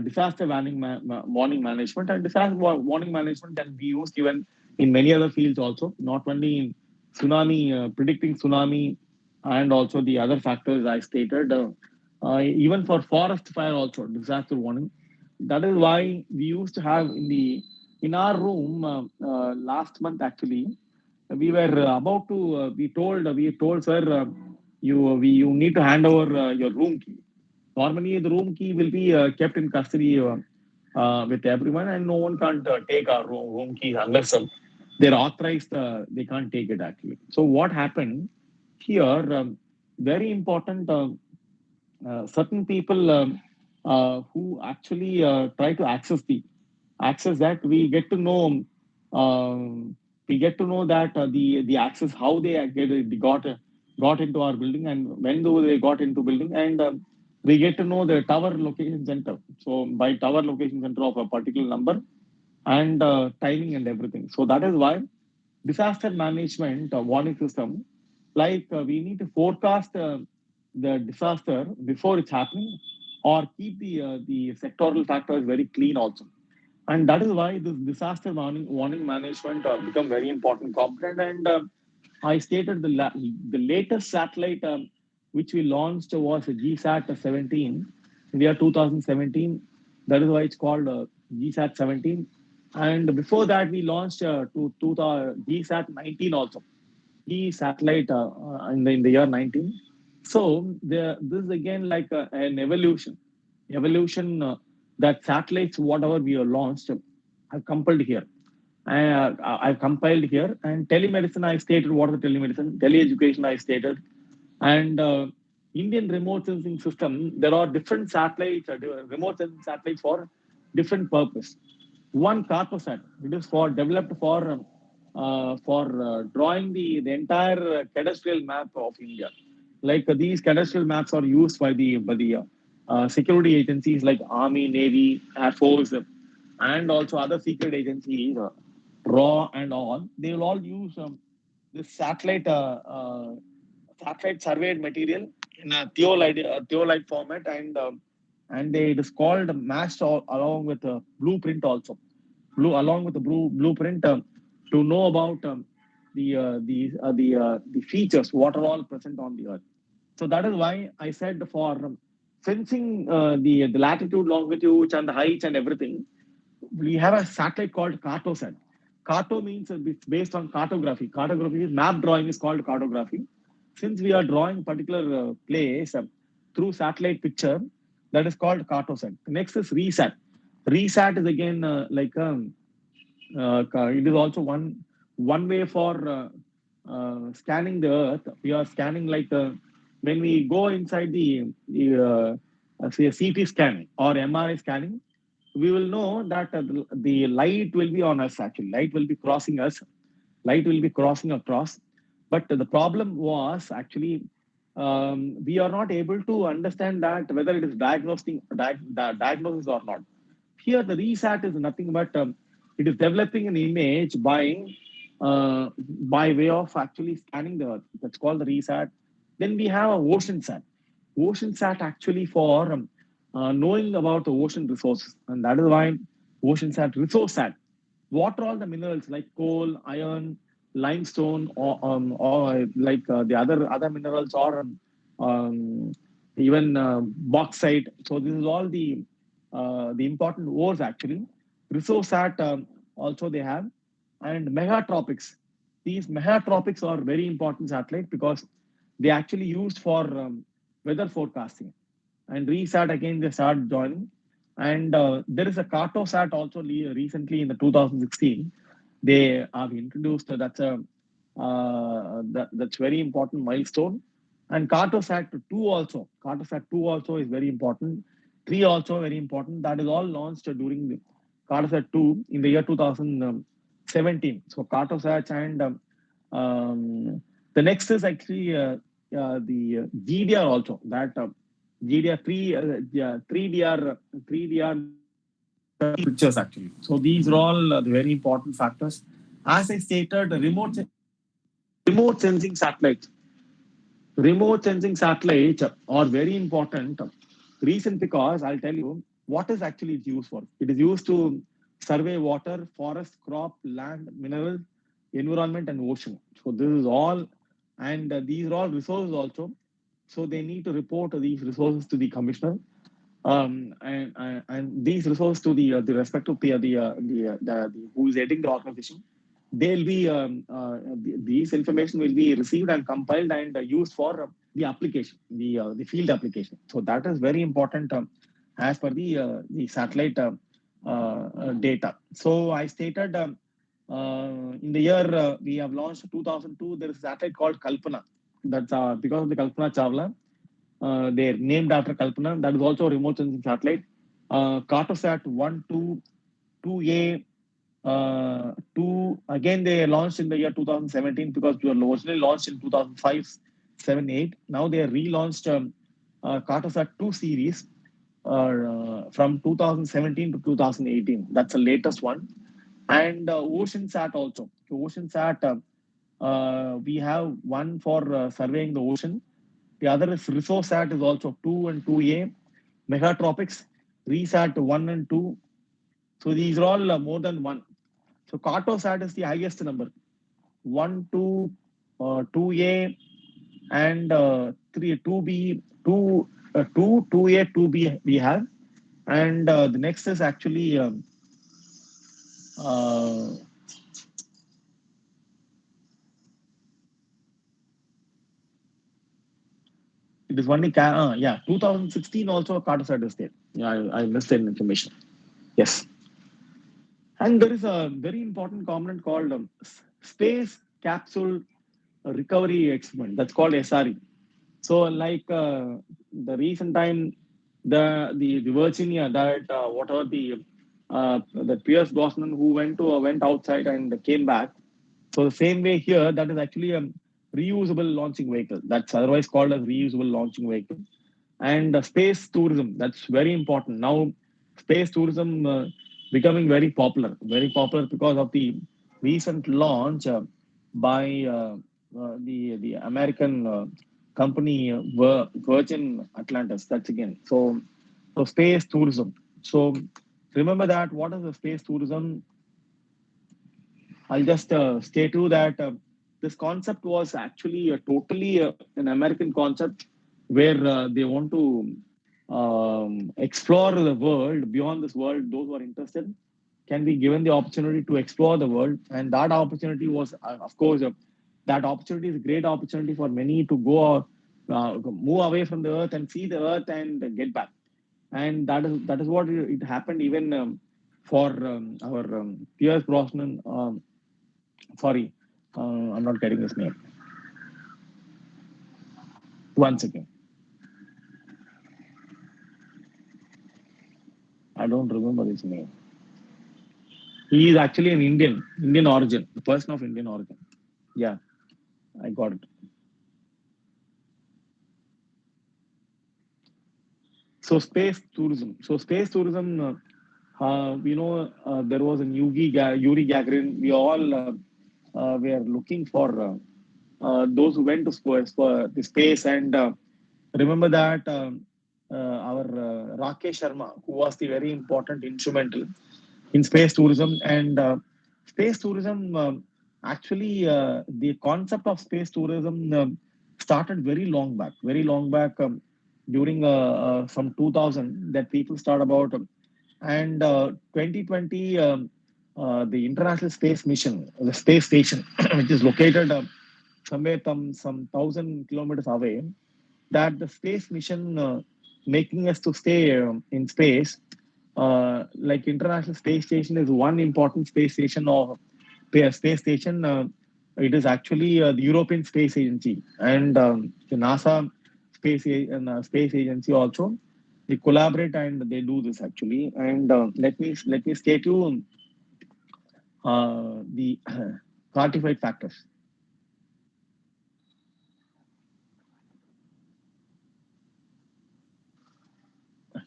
disaster warning management, and disaster warning management can be used even in many other fields also, not only in tsunami, predicting tsunami, and also the other factors I stated. Even for forest fire also, disaster warning. That is why we used to have in our room last month actually. We were about to. We told sir, you need to hand over your room key. Normally, the room key will be kept in custody with everyone, and no one can't take our room keys unless they're authorized. They can't take it actually. So what happened here? Very important. Certain people who actually try to access that, we get to know that the access, how they got into our building, and when do they got into building, and we get to know the tower location center. So by tower location center of a particular number, and timing and everything. So that is why disaster management warning system, like we need to forecast the disaster before it's happening, or keep the sectoral factors very clean also. And that is why this disaster warning management become very important component. And I stated the latest satellite which we launched was a GSAT 17 in the year 2017. That is why it's called GSAT 17. And before that, we launched to the GSAT 19 also. G satellite in the year 19. So this is again like an evolution that satellites, whatever we have launched, I've compiled here. I've compiled here, and telemedicine I stated what is the telemedicine, teleeducation I stated, and Indian remote sensing system. There are different satellites, remote sensing satellites for different purpose. One Cartosat, it is for developed for drawing the entire cadastral map of India. Like these cadastral maps are used by the security agencies like Army, Navy, Air Force, and also other secret agencies, RAW and all. They will all use this satellite surveyed material in a theolite format, and it is called matched along with a blueprint also. Along with the blueprint to know about the features what are all present on the earth. So that is why I said for sensing the latitude, longitude, and the heights and everything, we have a satellite called Cartosat. Carto means it's based on cartography. Cartography is map drawing is called cartography. Since we are drawing particular place through satellite picture, that is called Cartosat. Next is RESAT. RESAT is again it is also one way for scanning the earth. We are scanning like when we go inside say a CT scan or MRI scanning, we will know that the light will be on us actually. Light will be crossing us. Light will be crossing across. But the problem was actually we are not able to understand that whether it is diagnosis or not. Here, the RESAT is nothing but it is developing an image by way of actually scanning the earth. That's called the RESAT. Then we have a OceanSat. OceanSat actually for knowing about the ocean resources, and that is why OceanSat, ResourceSat. What are all the minerals like coal, iron, limestone, or like the other minerals, or um, even bauxite. So this is all the important ores actually. ResourceSat also they have, and megatropics. These megatropics are very important satellite because they actually used for weather forecasting. And RESAT again they start joining. And there is a Cartosat also recently in the 2016. They have introduced that's very important milestone. And Cartosat 2 also. Cartosat 2 also is very important. 3 also very important. That is all launched during the Cartosat 2 in the year 2016. 17. So Cartosat and the next is actually the GDR also. That GDR 3DR pictures actually. So these are all the very important factors. As I stated, remote sensing satellites. Remote sensing satellites are very important. Reason because I'll tell you what is actually it's used for. It is used to survey water, forest, crop, land, mineral, environment, and ocean. So this is all, and these are all resources also. So they need to report these resources to the commissioner, and these resources to the respective the who is heading the organization. They'll be these information will be received and compiled and used for the application, the field application. So that is very important as per the satellite data. So I stated in the year we have launched 2002. There is a satellite called Kalpana. That's because of the Kalpana Chawla. They're named after Kalpana. That is also a remote sensing satellite. Cartosat 1, 2, 2A, 2. Again, they launched in the year 2017 because they were originally launched in 2005, 7, 8. Now they are relaunched Cartosat 2 series from 2017 to 2018. That's the latest one. And OceanSat also. So OceanSat, we have one for surveying the ocean. The other is ResourceSat is also 2 and 2A. Megatropics, ReSat 1 and 2. So these are all more than one. So Cartosat is the highest number. 1, 2, 2A, and 3, 2B, 2, 2, 2A, 2B we have. And the next is actually it is only 2016 also Cartosat is there. Yeah, I missed that information. Yes. And there is a very important component called Space Capsule Recovery Experiment. That's called SRE. So, like the recent time, the Virginia that whatever the Pierce Brosnan who went outside and came back. So the same way here, that is actually a reusable launching vehicle. That's otherwise called as reusable launching vehicle. And space tourism, that's very important. Now, space tourism becoming very popular because of the recent launch by the American company Virgin Atlantis. That's again. So space tourism. So remember that what is the space tourism? I'll just state you that this concept was actually totally an American concept where they want to explore the world beyond this world. Those who are interested can be given the opportunity to explore the world, and that opportunity was, of course, that opportunity is a great opportunity for many to go move away from the earth and see the earth and get back. And that is what it happened even for our Pierce Brosnan. Sorry, I'm not getting his name. Once again, I don't remember his name. He is actually an Indian origin, the person of Indian origin. Yeah, I got it. So space tourism. There was a Yuri Gagarin. We all were looking for those who went to the space, and remember that our Rakesh Sharma, who was the very important instrumental in space tourism. And space tourism, actually, the concept of space tourism started very long back during from 2000 that people start about. And 2020, the International Space Mission, the space station, which is located somewhere some 1,000 kilometers away, that the space mission making us to stay in space, like International Space Station is one important space station or space station. It is actually the European Space Agency and the NASA Space Agency also. They collaborate and they do this actually. And let me state you the quantified factors.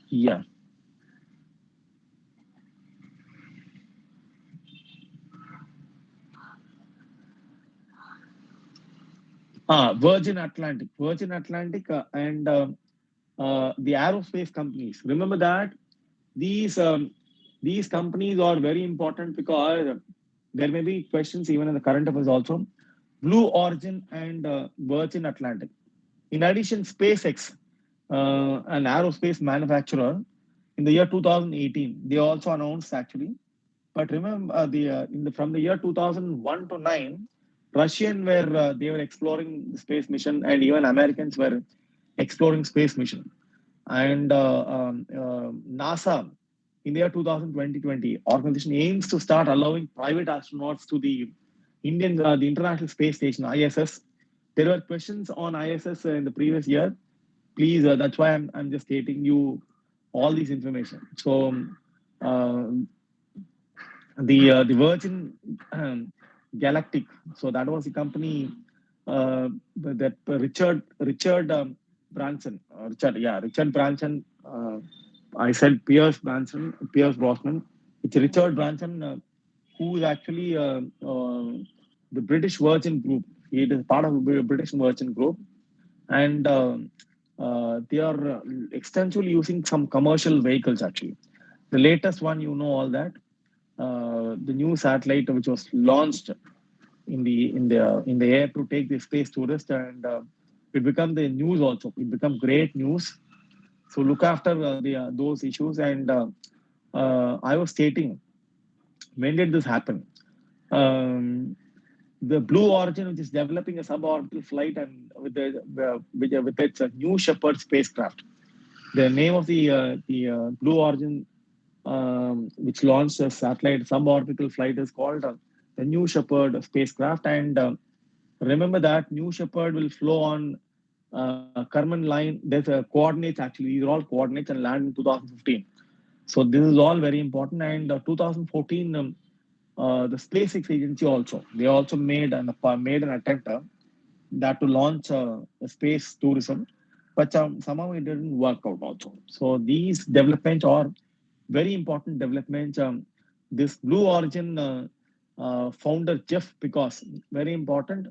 Yeah. Virgin Atlantic, and the aerospace companies. Remember that these um, these companies are very important because there may be questions even in the current affairs also. Blue Origin and Virgin Atlantic. In addition, SpaceX, an aerospace manufacturer, in the year 2018, they also announced actually. But remember, from the year 2001 to 9, Russian were they were exploring the space mission, and even Americans were exploring space mission. And NASA, in the year 2020, organization aims to start allowing private astronauts to the International Space Station (ISS). There were questions on ISS in the previous year. Please, that's why I'm just stating you all these information. So. Uh, the Virgin Galactic. So that was the company that Richard Branson. Richard Branson. I said Pierce Brosnan. It's Richard Branson, who is actually the British Virgin Group. He is part of the British Virgin Group, and they are extensively using some commercial vehicles actually. The latest one, you know, all that the new satellite which was launched in the air to take the space tourist, and it become the news also. It become great news. So look after those issues. And I was stating, when did this happen? Um, the Blue Origin, which is developing a suborbital flight, and with its New Shepard spacecraft. The name of the Blue Origin, which launched a satellite suborbital flight, is called the New Shepard spacecraft. And remember that New Shepard will flow on Kármán line. There's a coordinates actually. These are all coordinates, and land in 2015. So this is all very important. And 2014, the SpaceX agency also, they also made an attempt that to launch space tourism, but somehow it didn't work out also. So these developments are very important developments. This Blue Origin founder Jeff Bezos, very important.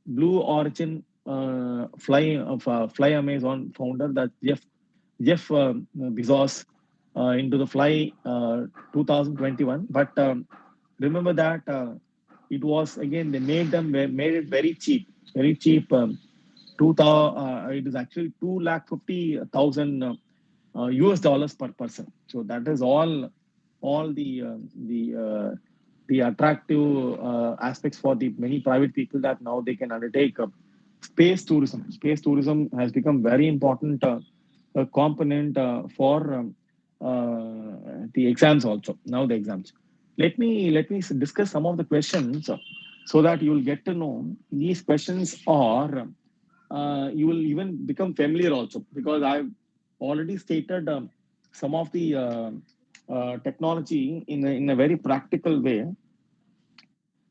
Blue Origin Fly Amazon founder, that Jeff Bezos, into the fly 2021. But remember that it was again they made it very cheap, very cheap. It is actually 250,000 US dollars per person. So that is all the attractive aspects for the many private people, that now they can undertake space tourism. Space tourism has become very important component for the exams also. Now the exams. Let me discuss some of the questions so that you will get to know these questions are you will even become familiar also, because I've already stated some of the technology in a very practical way.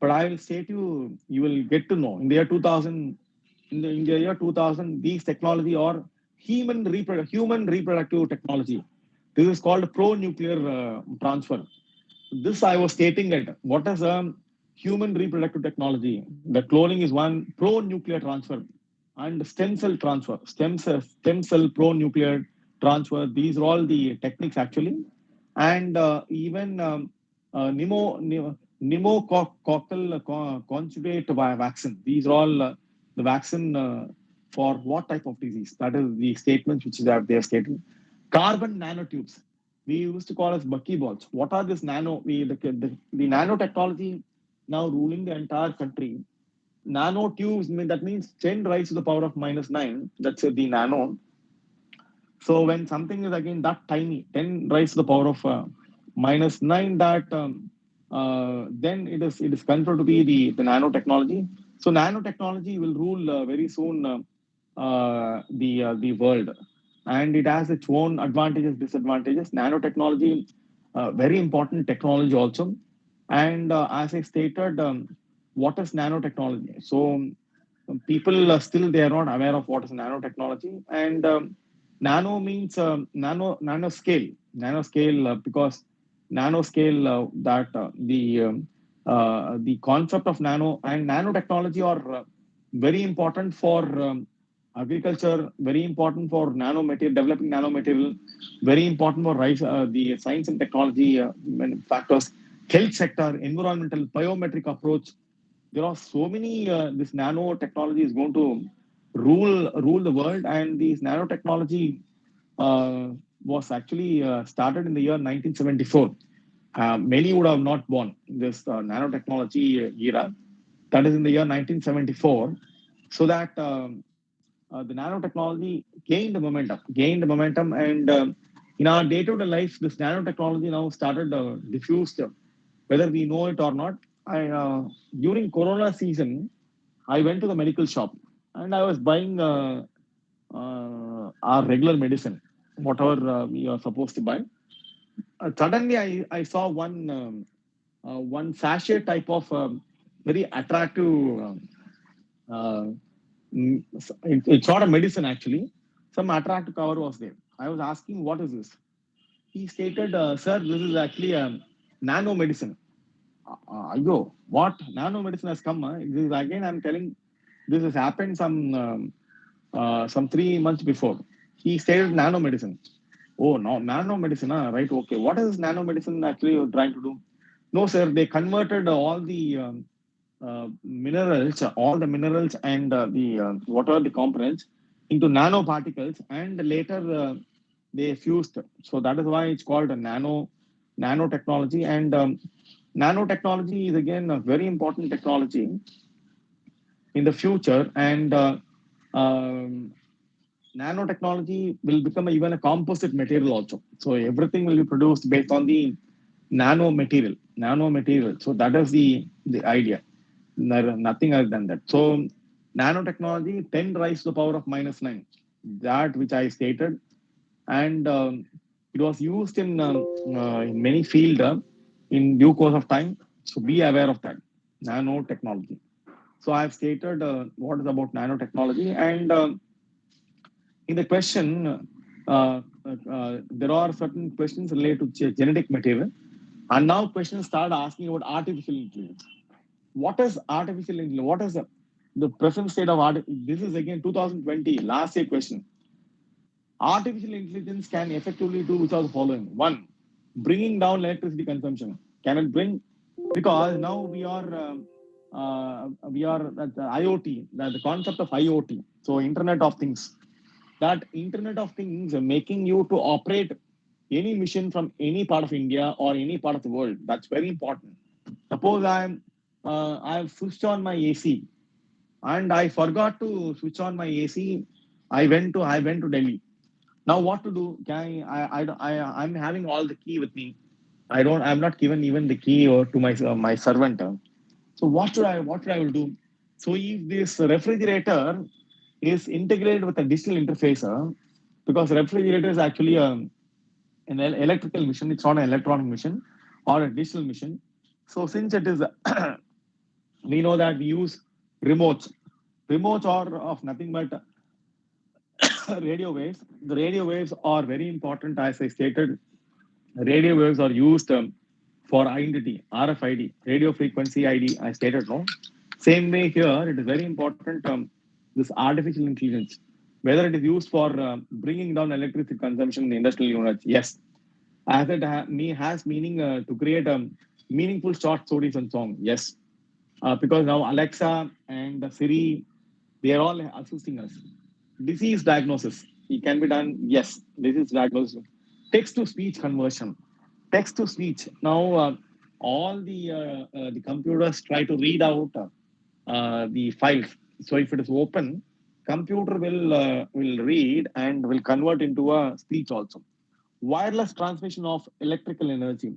But I will state you will get to know in the year 2000, in the year 2000, these technology or human reproductive technology. This is called pro-nuclear transfer. This I was stating that what is human reproductive technology? The cloning is one, pro-nuclear transfer, and stem cell transfer, stem cell pro-nuclear transfer. These are all the techniques actually, and even pneumococcal conjugate vaccine. These are all the vaccine for what type of disease? That is the statements which they are stating. Carbon nanotubes, we used to call as buckyballs. What are this nano? The nanotechnology now ruling the entire country. Nanotubes, that means 10 raised to the power of -9. That's the nano. So when something is again that tiny, 10 raised to the power of -9, that then it is considered to be the nanotechnology. So nanotechnology will rule very soon the world, and it has its own advantages, disadvantages. Nanotechnology, very important technology also, And as I stated, what is nanotechnology? So people still they are not aware of what is nanotechnology. And nano means nanoscale because nanoscale that the concept of nano and nanotechnology are very important for agriculture, very important for nanomaterial developing nanomaterial, very important for the science and technology factors, health sector, environmental, biometric approach. There are so many this nanotechnology is going to rule the world. And this nanotechnology uh, was actually started in the year 1974. Many would have not born this nanotechnology era, that is in the year 1974. So that the nanotechnology gained momentum. And in our day-to-day life, this nanotechnology now started diffused, whether we know it or not. During Corona season, I went to the medical shop and I was buying our regular medicine, whatever we are supposed to buy. Suddenly, I saw one sachet type of very attractive. Uh, it's not a medicine actually. Some attractive cover was there. I was asking, what is this? He stated, sir, this is actually a nano medicine. Ayo, what nano medicine has come? This is again, I'm telling, this has happened some 3 months before. He stated nano medicine. Oh, no, nano medicine, right? Okay. What is nano medicine actually you're trying to do? No, sir, they converted all the minerals and whatever the components into nanoparticles, and later they fused. So that is why it's called a nanotechnology. And nanotechnology is again a very important technology in the future. And um, nanotechnology will become even a composite material also. So everything will be produced based on the nanomaterial. So that is the idea. Nothing other than that. So nanotechnology, 10 raised to the power of -9, that which I stated. And it was used in many field in due course of time. So be aware of that nanotechnology. So I've stated what is about nanotechnology. And in the question, there are certain questions related to genetic material. And now questions start asking about artificial intelligence. What is artificial intelligence? What is the present state of art? This is again 2020, last year question. Artificial intelligence can effectively do without the following. One, bringing down electricity consumption. Can it bring? Because now we are at the IoT, the concept of IoT. So Internet of Things. That Internet of Things making you to operate any mission from any part of India or any part of the world. That's very important. Suppose I've switched on my AC and I forgot to switch on my AC. I went to Delhi. Now what to do? I'm having all the key with me. I'm not given even the key or to my servant. So what should I will do? So if this refrigerator is integrated with a digital interface, because refrigerator is actually an electrical machine, it's not an electronic machine or a digital machine. So since it is, we know that we use remotes. Remotes are of nothing but radio waves. The radio waves are very important, as I stated. Radio waves are used for identity, RFID, radio frequency ID. I stated no. Same way here, it is very important. This artificial intelligence, whether it is used for bringing down electricity consumption in industrial units, yes. As it has meaning to create meaningful short stories and song, yes. Because now Alexa and Siri, they are all assisting us. Disease diagnosis, it can be done, yes. Disease diagnosis, text to speech conversion, text to speech. Now all the computers try to read out the files. So if it is open, computer will read and will convert into a speech also. Wireless transmission of electrical energy.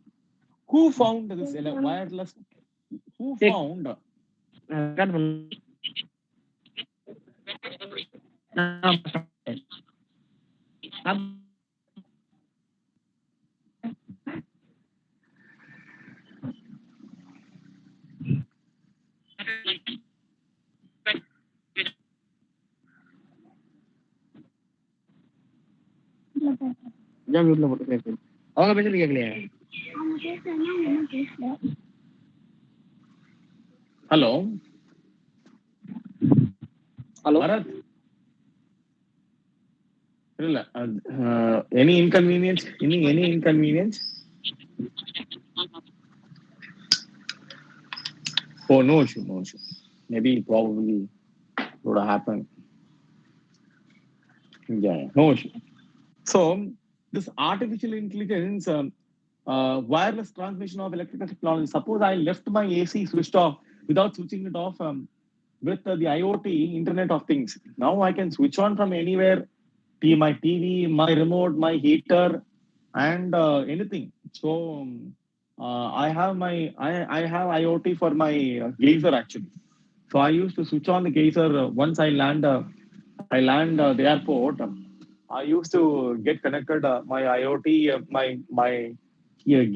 Who found this wireless? Who Take found? cut one. Now, அதான் மியூட்ல போட்டு பேசு. அவங்க பேசுறது கேட்கலையா? Hello hello Bharat, இல்ல any inconvenience, any inconvenience? Oh, no issue, no issue. Maybe probably would have happened. Yeah, no issue. So this artificial intelligence, wireless transmission of electrical technology. Suppose I left my AC switched off without switching it off with the IoT, Internet of Things. Now I can switch on from anywhere. My TV, my remote, my heater, and anything. So I have IoT for my geyser actually. So I used to switch on the geyser once I land the airport. I used to get connected. My IoT, my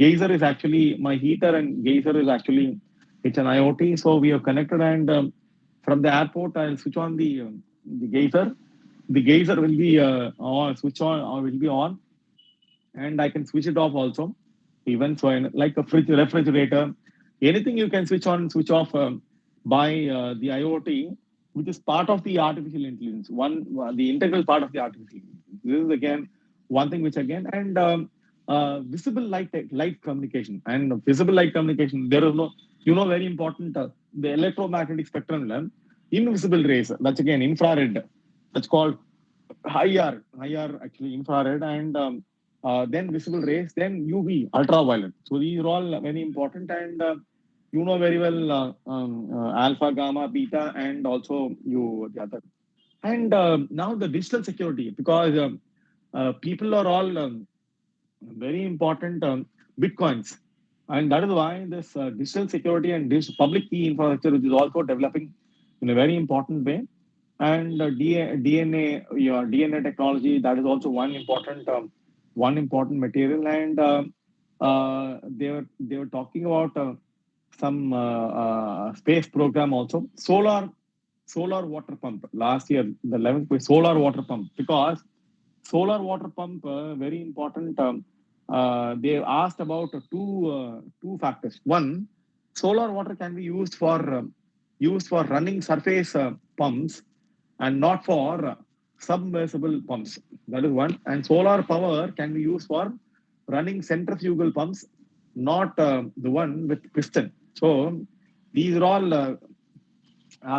geyser is actually my heater and geyser is actually it's an IoT. So we are connected, and from the airport I'll switch on the geyser. The geyser will be on, switch on or will be on, and I can switch it off also. Even so, like a fridge, refrigerator, anything you can switch on, switch off by the IoT, which is part of the artificial intelligence. The integral part of the artificial intelligence. This is again one thing which again and visible light communication and visible light communication. There is no, very important the electromagnetic spectrum, invisible rays. That's again infrared. That's called IR actually infrared, and then visible rays, then UV, ultraviolet. So these are all very important, and very well alpha, gamma, beta, and also the other. And now the digital security, because people are all very important bitcoins, and that is why this digital security and this public key infrastructure is also developing in a very important way. And DNA, your DNA technology, that is also one important material. And they were talking about some space program also. Solar water pump last year, the 11th solar water pump, because solar water pump very important. They asked about two factors. One, solar water can be used for running surface pumps and not for submersible pumps. That is one. And solar power can be used for running centrifugal pumps, not the one with piston. So these are all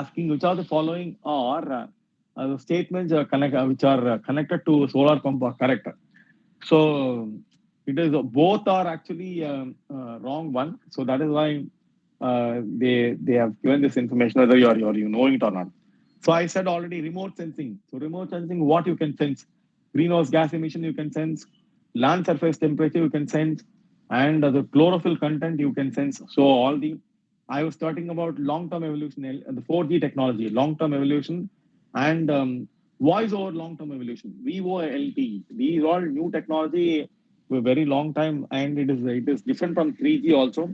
asking which are the following are the statements which are connected to solar pump are correct. So it is both are actually wrong one. So that is why they have given this information, whether you know it or not. So I said already remote sensing. So remote sensing, what you can sense, greenhouse gas emission you can sense, land surface temperature you can sense, and the chlorophyll content you can sense. So all the I was talking about long-term evolution, the 4G technology, long-term evolution, and voice over long-term evolution, VoLTE. These are all new technology for a very long time, and it is different from 3G also,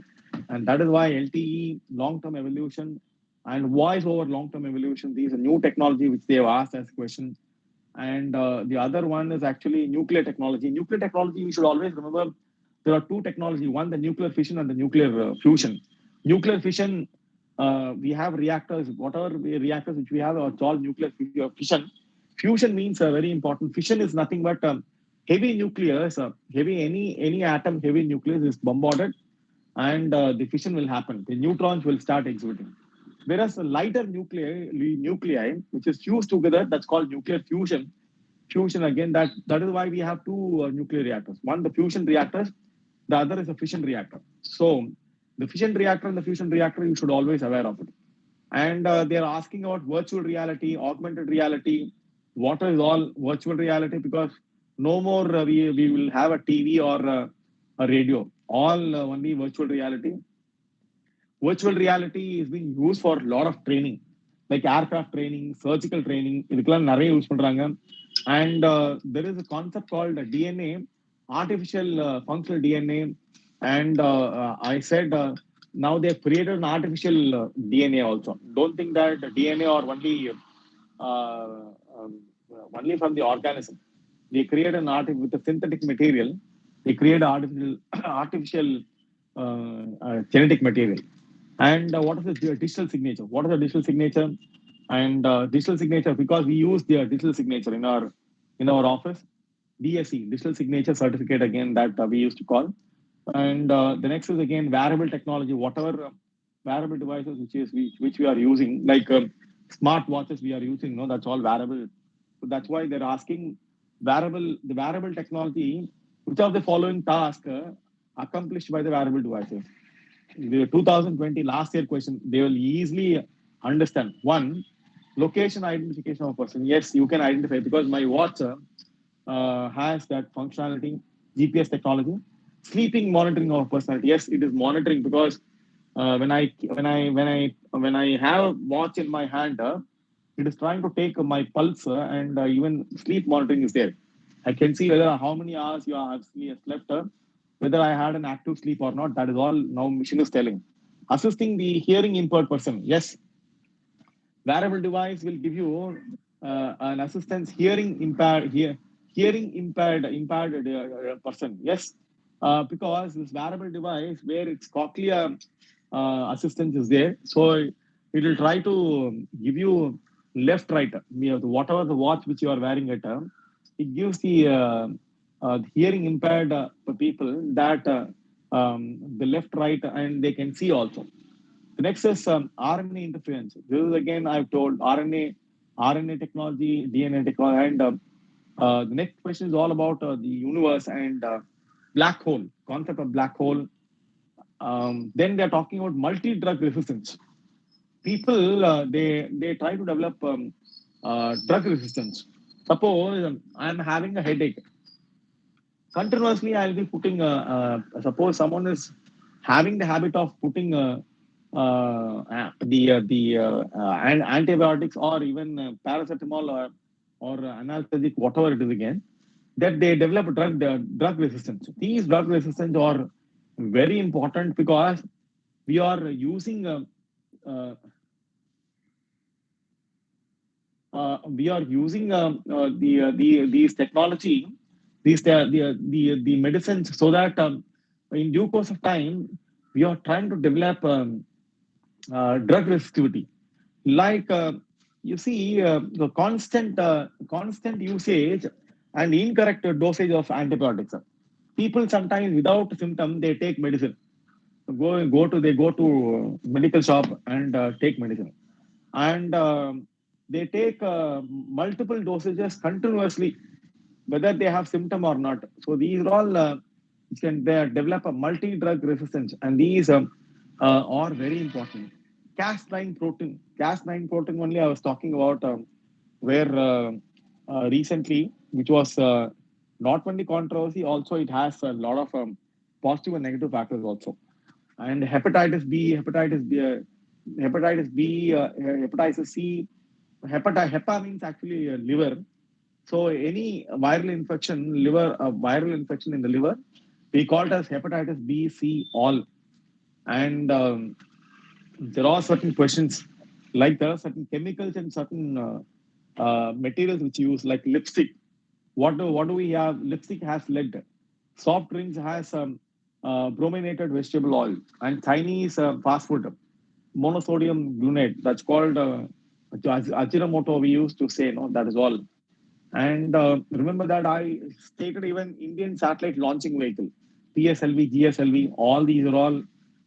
and that is why LTE, long-term evolution, and voice over long-term evolution. These are new technology which they have asked as question. And the other one is actually nuclear technology. Nuclear technology, you should always remember there are two technology. One, the nuclear fission and the nuclear fusion. Nuclear fission, we have reactors, whatever reactors which we have are called nuclear fission. Fusion means very important. Fission is nothing but heavy nucleus, any atom, heavy nucleus is bombarded, and the fission will happen. The neutrons will start exhibiting. Whereas a lighter nuclei, which is fused together, that's called nuclear fusion. Fusion again, that is why we have two nuclear reactors. One, the fusion reactors, the other is a fission reactor. So the fission reactor and the fusion reactor, you should always aware of it. And they're asking about virtual reality, augmented reality. What is all virtual reality? Because no more we will have a TV or a radio. All only virtual reality. Virtual reality is being used for a lot of training, like aircraft training, surgical training. And there is a concept called DNA, artificial functional DNA. And I said now they've created an artificial DNA also. Don't think that DNA are only from the organism. they create an art with a synthetic material. They create artificial genetic material. And what is the digital signature? What is the digital signature? And digital signature, because we use the digital signature in our office, DSC, digital signature certificate, again, that we used to call. And the next is again wearable technology, whatever wearable devices which we are using, like smart watches we are using, no, that's all wearable. So that's why they're asking the wearable technology, which of the following tasks accomplished by the wearable devices? The 2020 last year question, they will easily understand. One, location identification of a person. Yes, you can identify because my watch has that functionality, GPS technology. Sleeping monitoring of personality. Yes, it is monitoring because when I have a watch in my hand, it is trying to take my pulse and even sleep monitoring is there. I can see whether how many hours you have slept, whether I had an active sleep or not. That is all now machine is telling. Assisting the hearing impaired person. Yes, wearable device will give you an assistance hearing impaired person. Yes, because this wearable device where its cochlear assistance is there, so it will try to give you left right. Whatever the watch which you are wearing it gives the hearing impaired people that the left right, and they can see also. The next is RNA interference. This is again I've told RNA technology, DNA technology, and the next question is all about the universe and black hole concept of black hole. Then they're talking about multi-drug resistance. People they try to develop drug resistance. Suppose I'm having a headache. Continuously, I'll be putting. Suppose someone is having the habit of putting antibiotics or even paracetamol or analgesic, whatever it is again, that they develop drug resistance. These drug resistance are very important because we are using uh, these technology, the medicines, so that in due course of time we are trying to develop drug resistivity. Like you see, the constant usage and incorrect dosage of antibiotics. People sometimes without symptom they take medicine. They go to medical shop and take medicine, and they take multiple dosages continuously, whether they have symptom or not. So these are all they develop a multi-drug resistance, and these are very important. Cas9 protein, Cas9 protein only I was talking about, where recently, which was not only controversy, also it has a lot of positive and negative factors also. And hepatitis C, hepa means actually liver. So any viral infection in the liver, we call it as hepatitis B, C, all. And there are certain questions, like there are certain chemicals and certain materials which use, like lipstick. What do we have? Lipstick has lead. Soft drinks has brominated vegetable oil, and Chinese fast food, monosodium glutamate. That's called Ajinomoto. We used to say, no, that is all. And remember that I stated even Indian satellite launching vehicle, PSLV, GSLV, all these are all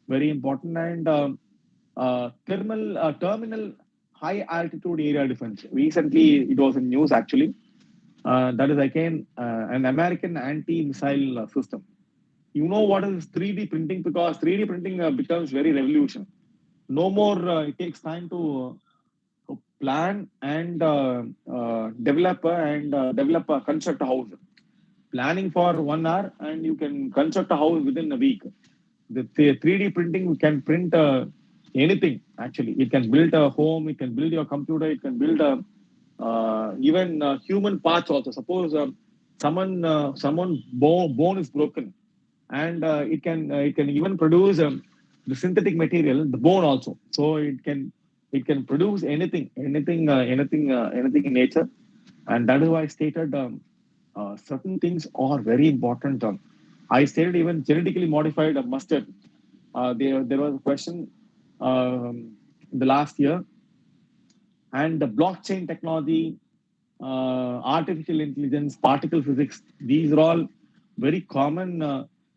very important. And terminal high altitude area defense. Recently, it was in news actually. That is again an American anti-missile system. You know what is 3D printing? Because 3D printing becomes very revolution. No more, it takes time to plan and construct a house. Planning for 1 hour and you can construct a house within a week. The 3D printing can print anything actually. It can build a home, it can build your computer, it can build even human parts also. Suppose someone bone is broken, and it can even produce the synthetic material, the bone also. So it can produce anything in nature, and that is why I stated certain things are very important. I stated even genetically modified mustard. There was a question in the last year, and the blockchain technology, artificial intelligence, particle physics, these are all very common.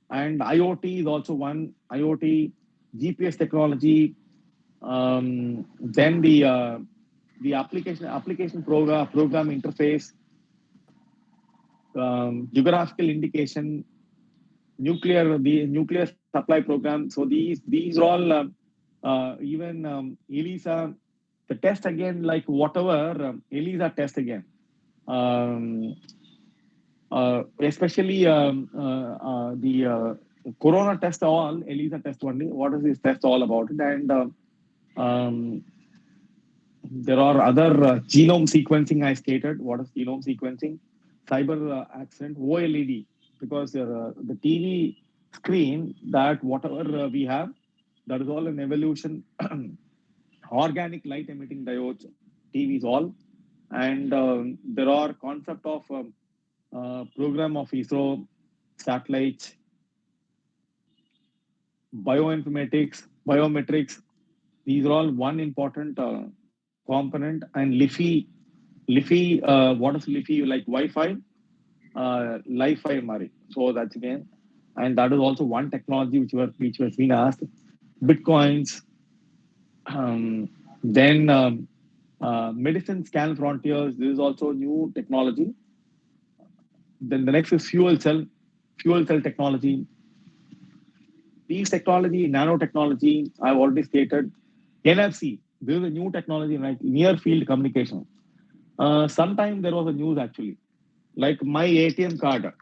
And IoT is also one. IoT, GPS technology, then the application program interface, geographical indication, the nuclear supply program. So these are all even ELISA, the test again, like whatever ELISA test again. Especially the corona test, all ELISA test only. What is this test all about? And um, there are other genome sequencing I stated. What is genome sequencing? Cyber accident, OLED, because the TV screen, that whatever we have, that is all an evolution. Organic light emitting diodes, TVs, all. And there are concept of program of ISRO, satellites, bioinformatics, biometrics. These are all one important component. And LiFi, what is LiFi? Like Wi-Fi, Li-Fi Mari. So that's again, and that is also one technology which was being asked. Bitcoins, then medicine scan frontiers. This is also new technology. Then the next is fuel cell technology. These technology, nanotechnology, I've already stated. NFC, this is a new technology, like near field communication. Sometime there was a news actually, like my ATM card.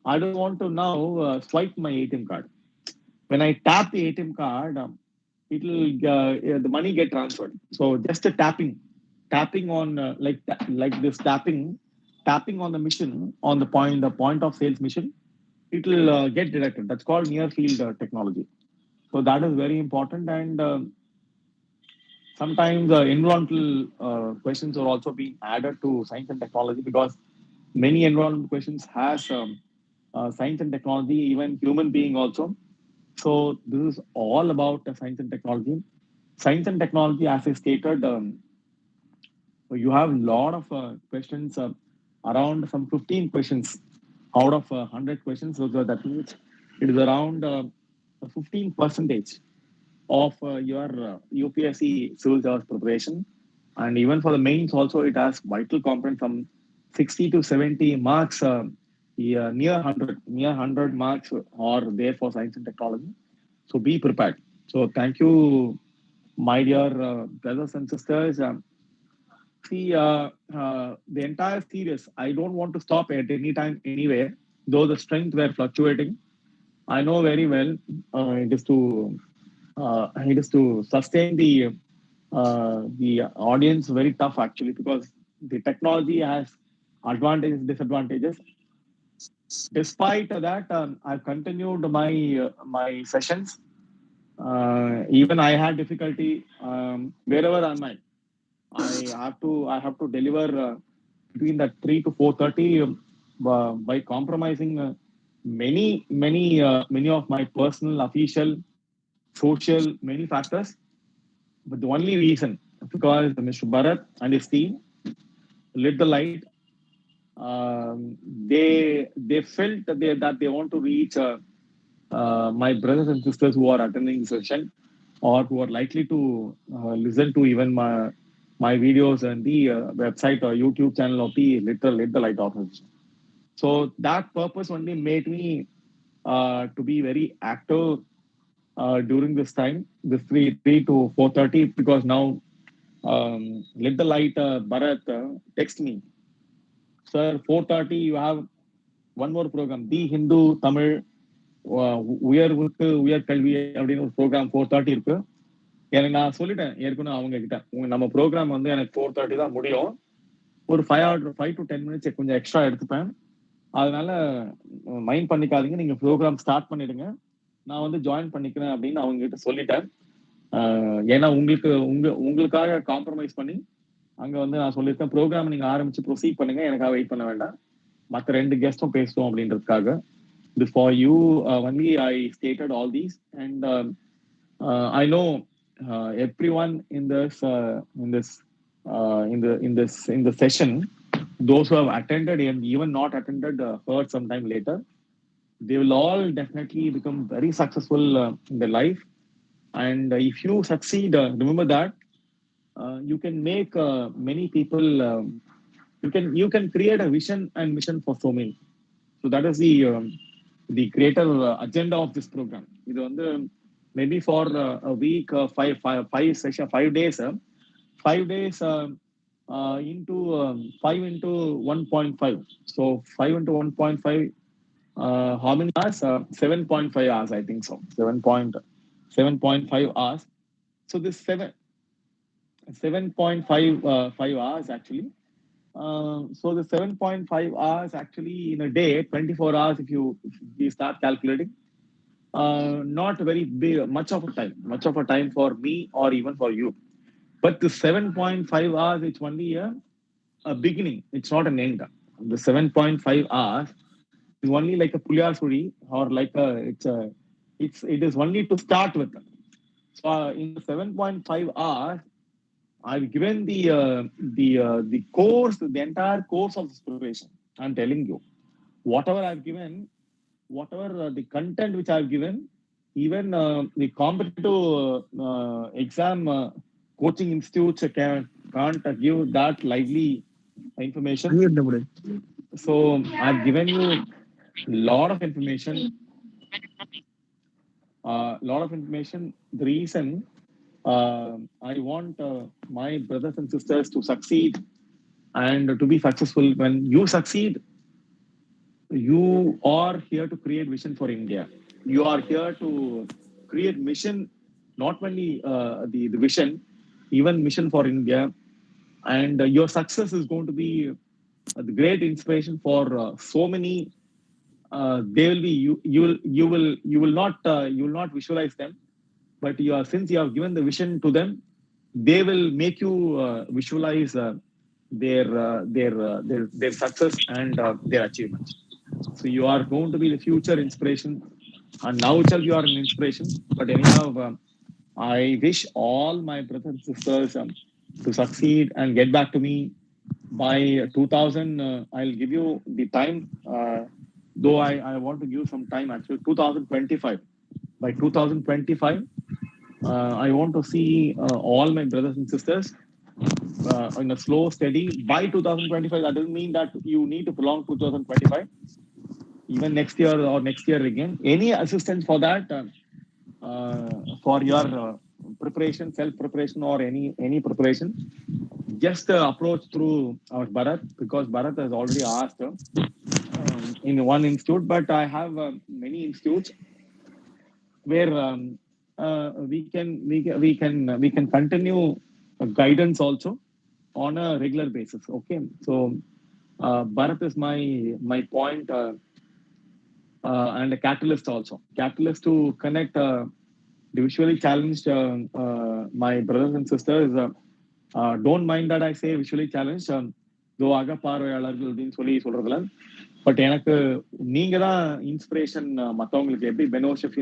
I don't want to now swipe my ATM card. When I tap the ATM card, it'll the money get transferred. So just a tapping on like this tapping on the mission, on the point of sales mission, it will get deducted. That's called near field technology. So that is very important. And sometimes environmental questions are also being added to science and technology, because many environmental questions has science and technology, even human being also. So this is all about science and technology. Science and technology, as I stated, you have a lot of questions, around some 15 questions out of 100 questions. So that means it is around 15% of your UPSC civil service preparation. And even for the mains also, it has vital component from 60 to 70 marks. Yeah, near 100 marks are there for science and technology. So be prepared. So thank you, my dear brothers and sisters. See, the entire series, I don't want to stop at any time anywhere, though the strength were fluctuating. I know very well it is to sustain the audience very tough actually, because the technology has advantages, disadvantages. Despite that, I've continued my sessions. Even I had difficulty wherever I'm at. I have to deliver between that 3 to 4:30 by compromising many of my personal, official, social, many factors. But the only reason, because Mr. Bharat and his team lit the light. They felt that they want to reach my brothers and sisters who are attending the session, or who are likely to listen to even my videos and the website or YouTube channel of the Lit the Light organization. So that purpose only made me to be very active during this time, this 3 to 4:30, because now Lit the Light Bharat text me, sir, 4:30 you have one more program, The Hindu Tamil உயர் கல்வி அப்படின்னு ஒரு program 4:30 இருக்கு. எனக்கு நான் சொல்லிட்டேன் ஏற்கனவே அவங்க கிட்ட, நம்ம ப்ரோக்ராம் வந்து எனக்கு 4:30 தான் முடியும், ஒரு 5 to 10 minutes கொஞ்சம் எக்ஸ்ட்ரா எடுத்துப்பேன், அதனால மைண்ட் பண்ணிக்காதீங்க, நீங்க ப்ரோக்ராம் ஸ்டார்ட் பண்ணிடுங்க, நான் வந்து ஜாயின் பண்ணிக்கிறேன் அப்படின்னு அவங்க கிட்ட சொல்லிட்டேன். ஏன்னா உங்களுக்காக காம்ப்ரமைஸ் பண்ணி அங்க வந்து நான் சொல்லியிருக்கேன் ப்ரோக்ராம் நீங்க ஆரம்பிச்சு ப்ரொசீட் பண்ணுங்க, எனக்காக வெயிட் பண்ண வேண்டாம், மற்ற 2 கெஸ்டும் பேசுவோம் அப்படின்றதுக்காக. For you, only I stated all these, and I know everyone in the session, those who have attended and even not attended, heard sometime later, they will all definitely become very successful in their life. And if you succeed, remember that you can make many people. You can create a vision and mission for so many. So that is the greater agenda of this program. இது வந்து maybe for a week, five session, 5 days, 5 days into 5 into 1.5. So 5 into 1.5. How many hours? 7.5 hours, I think so. 7.5 hours. So this 7.5 hours actually. So the 7.5 hours actually in a day, 24 hours if you start calculating, not very big, much of a time for me or even for you. But the 7.5 hours, it's only a beginning. It's not an end. The 7.5 hours is only like a pulyar suri, or like it is only to start with. So in the 7.5 hours, I've given the course, the entire course of this preparation. I'm telling you, whatever I've given, whatever the content which I've given, even the competitive exam coaching institutes can't give that lively information. So I've given you a lot of information. The reason I want my brothers and sisters to succeed and to be successful. When you succeed, you are here to create vision for India. You are here to create mission, not only the vision, even mission for India. And your success is going to be the great inspiration for so many. They will be you will not visualize them, but since you have given the vision to them, they will make you visualize their success and their achievements. So you are going to be the future inspiration, and now itself you are an inspiration. But anyhow, I wish all my brothers and sisters to succeed and get back to me by 2000. I'll give you the time, though I want to give some time actually. 2025. By 2025, I want to see all my brothers and sisters in a slow, steady. By 2025, that doesn't mean that you need to prolong 2025. Even next year or next year again. Any assistance for that, for your preparation, self preparation, or any preparation, just approach through our Bharat, because Bharat has already asked in one institute, but I have many institutes where we can continue guidance also on a regular basis. Okay, so Bharat is my point, and a catalyst also. Catalyst to connect the visually challenged, my brothers and sisters. Don't mind that I say visually challenged, though அகப்பார்வையாளர்கள் அப்படின்னு சொல்றதுல, but எனக்கு நீங்க தான் inspiration மற்றவங்களுக்கு. எப்படி பெனோஷிப்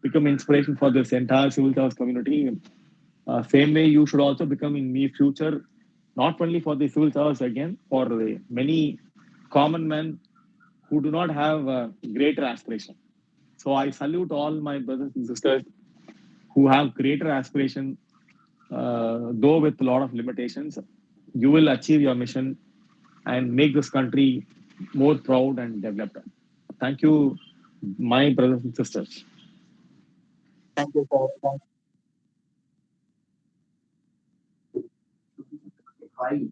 become inspiration for this entire civil service community, same way you should also become in near future, not only for the civil service, again for the many common men who do not have greater aspiration. So I salute all my brothers and sisters who have greater aspiration, though with a lot of limitations. You will achieve your mission and make this country more proud and developed. Thank you, my brothers and sisters. Thank you, sir. Thank you.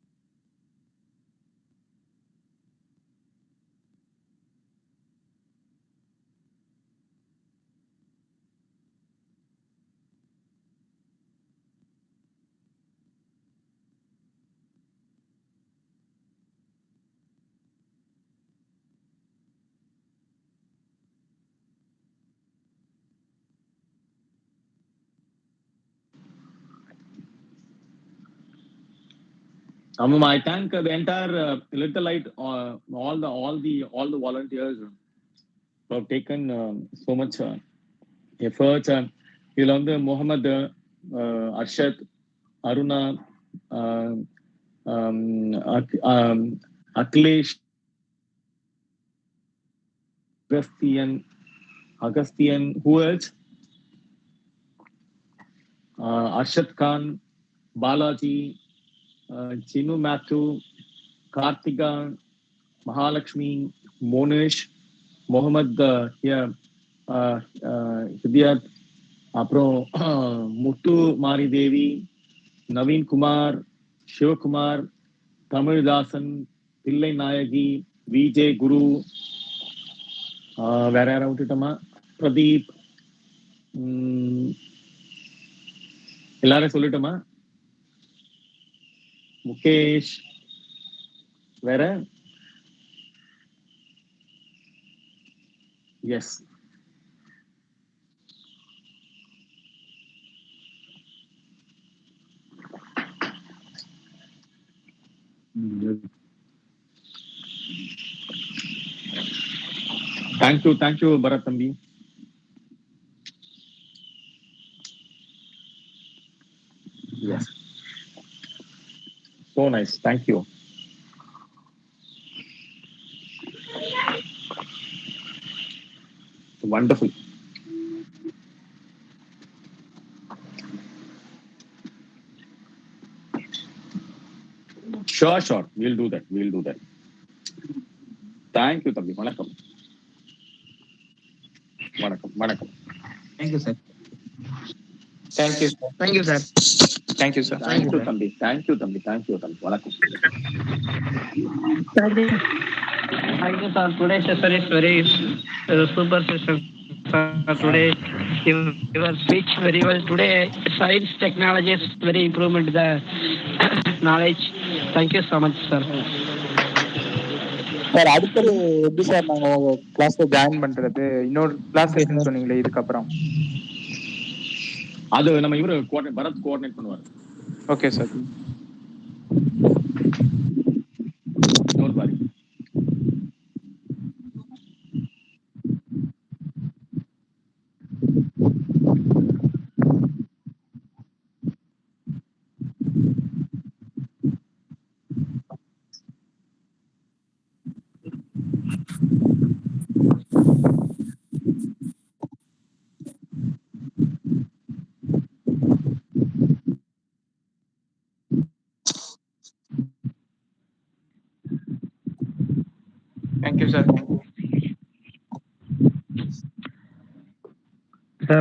I thank the entire Little Light, all the volunteers who have taken so much efforts. இதுல வந்து Mohammed, Arshad, Aruna, Akhilesh, Agasthian, who else? Arshad Khan, Balaji, Chinu Mathu, Kartika, Mahalakshmi, Monish, Mohammed, Hidayat, அப்புறம் முத்து மாரி தேவி, நவீன் குமார், சிவகுமார், தமிழ்தாசன், பிள்ளை நாயகி, விஜய் குரு, வேற யாரை விட்டுட்டோமா, பிரதீப், எல்லாரும் சொல்லிட்டோமா, முகேஷ், வேற S. Thank you, Bharat Thambi. Yes. So nice. Thank you. Wonderful. Sure. We'll do that. Thank you, Thambi. Vanakkam. Thank you, sir. Thank you, sir. Thank you, sir. Thank you, sir. Thank you, Thambi. Thank you, Vanakkam. Thank you, sir. Today's session is very super session. Today, your speech very well. Today, science technology is very improvement the knowledge. Thank you so much, sir. Sir அடுத்தது எப்படி sir நாங்க உங்க கிளாஸ்ல join பண்றது? இன்னொரு class இருக்குன்னு சொன்னீங்களே, இதுக்கப்புறம்? அது நம்ம இவரு பரத் கோஆர்டினேட் பண்ணுவார். Okay sir. இன்னொரு Pari. Thank you, sir. Sir.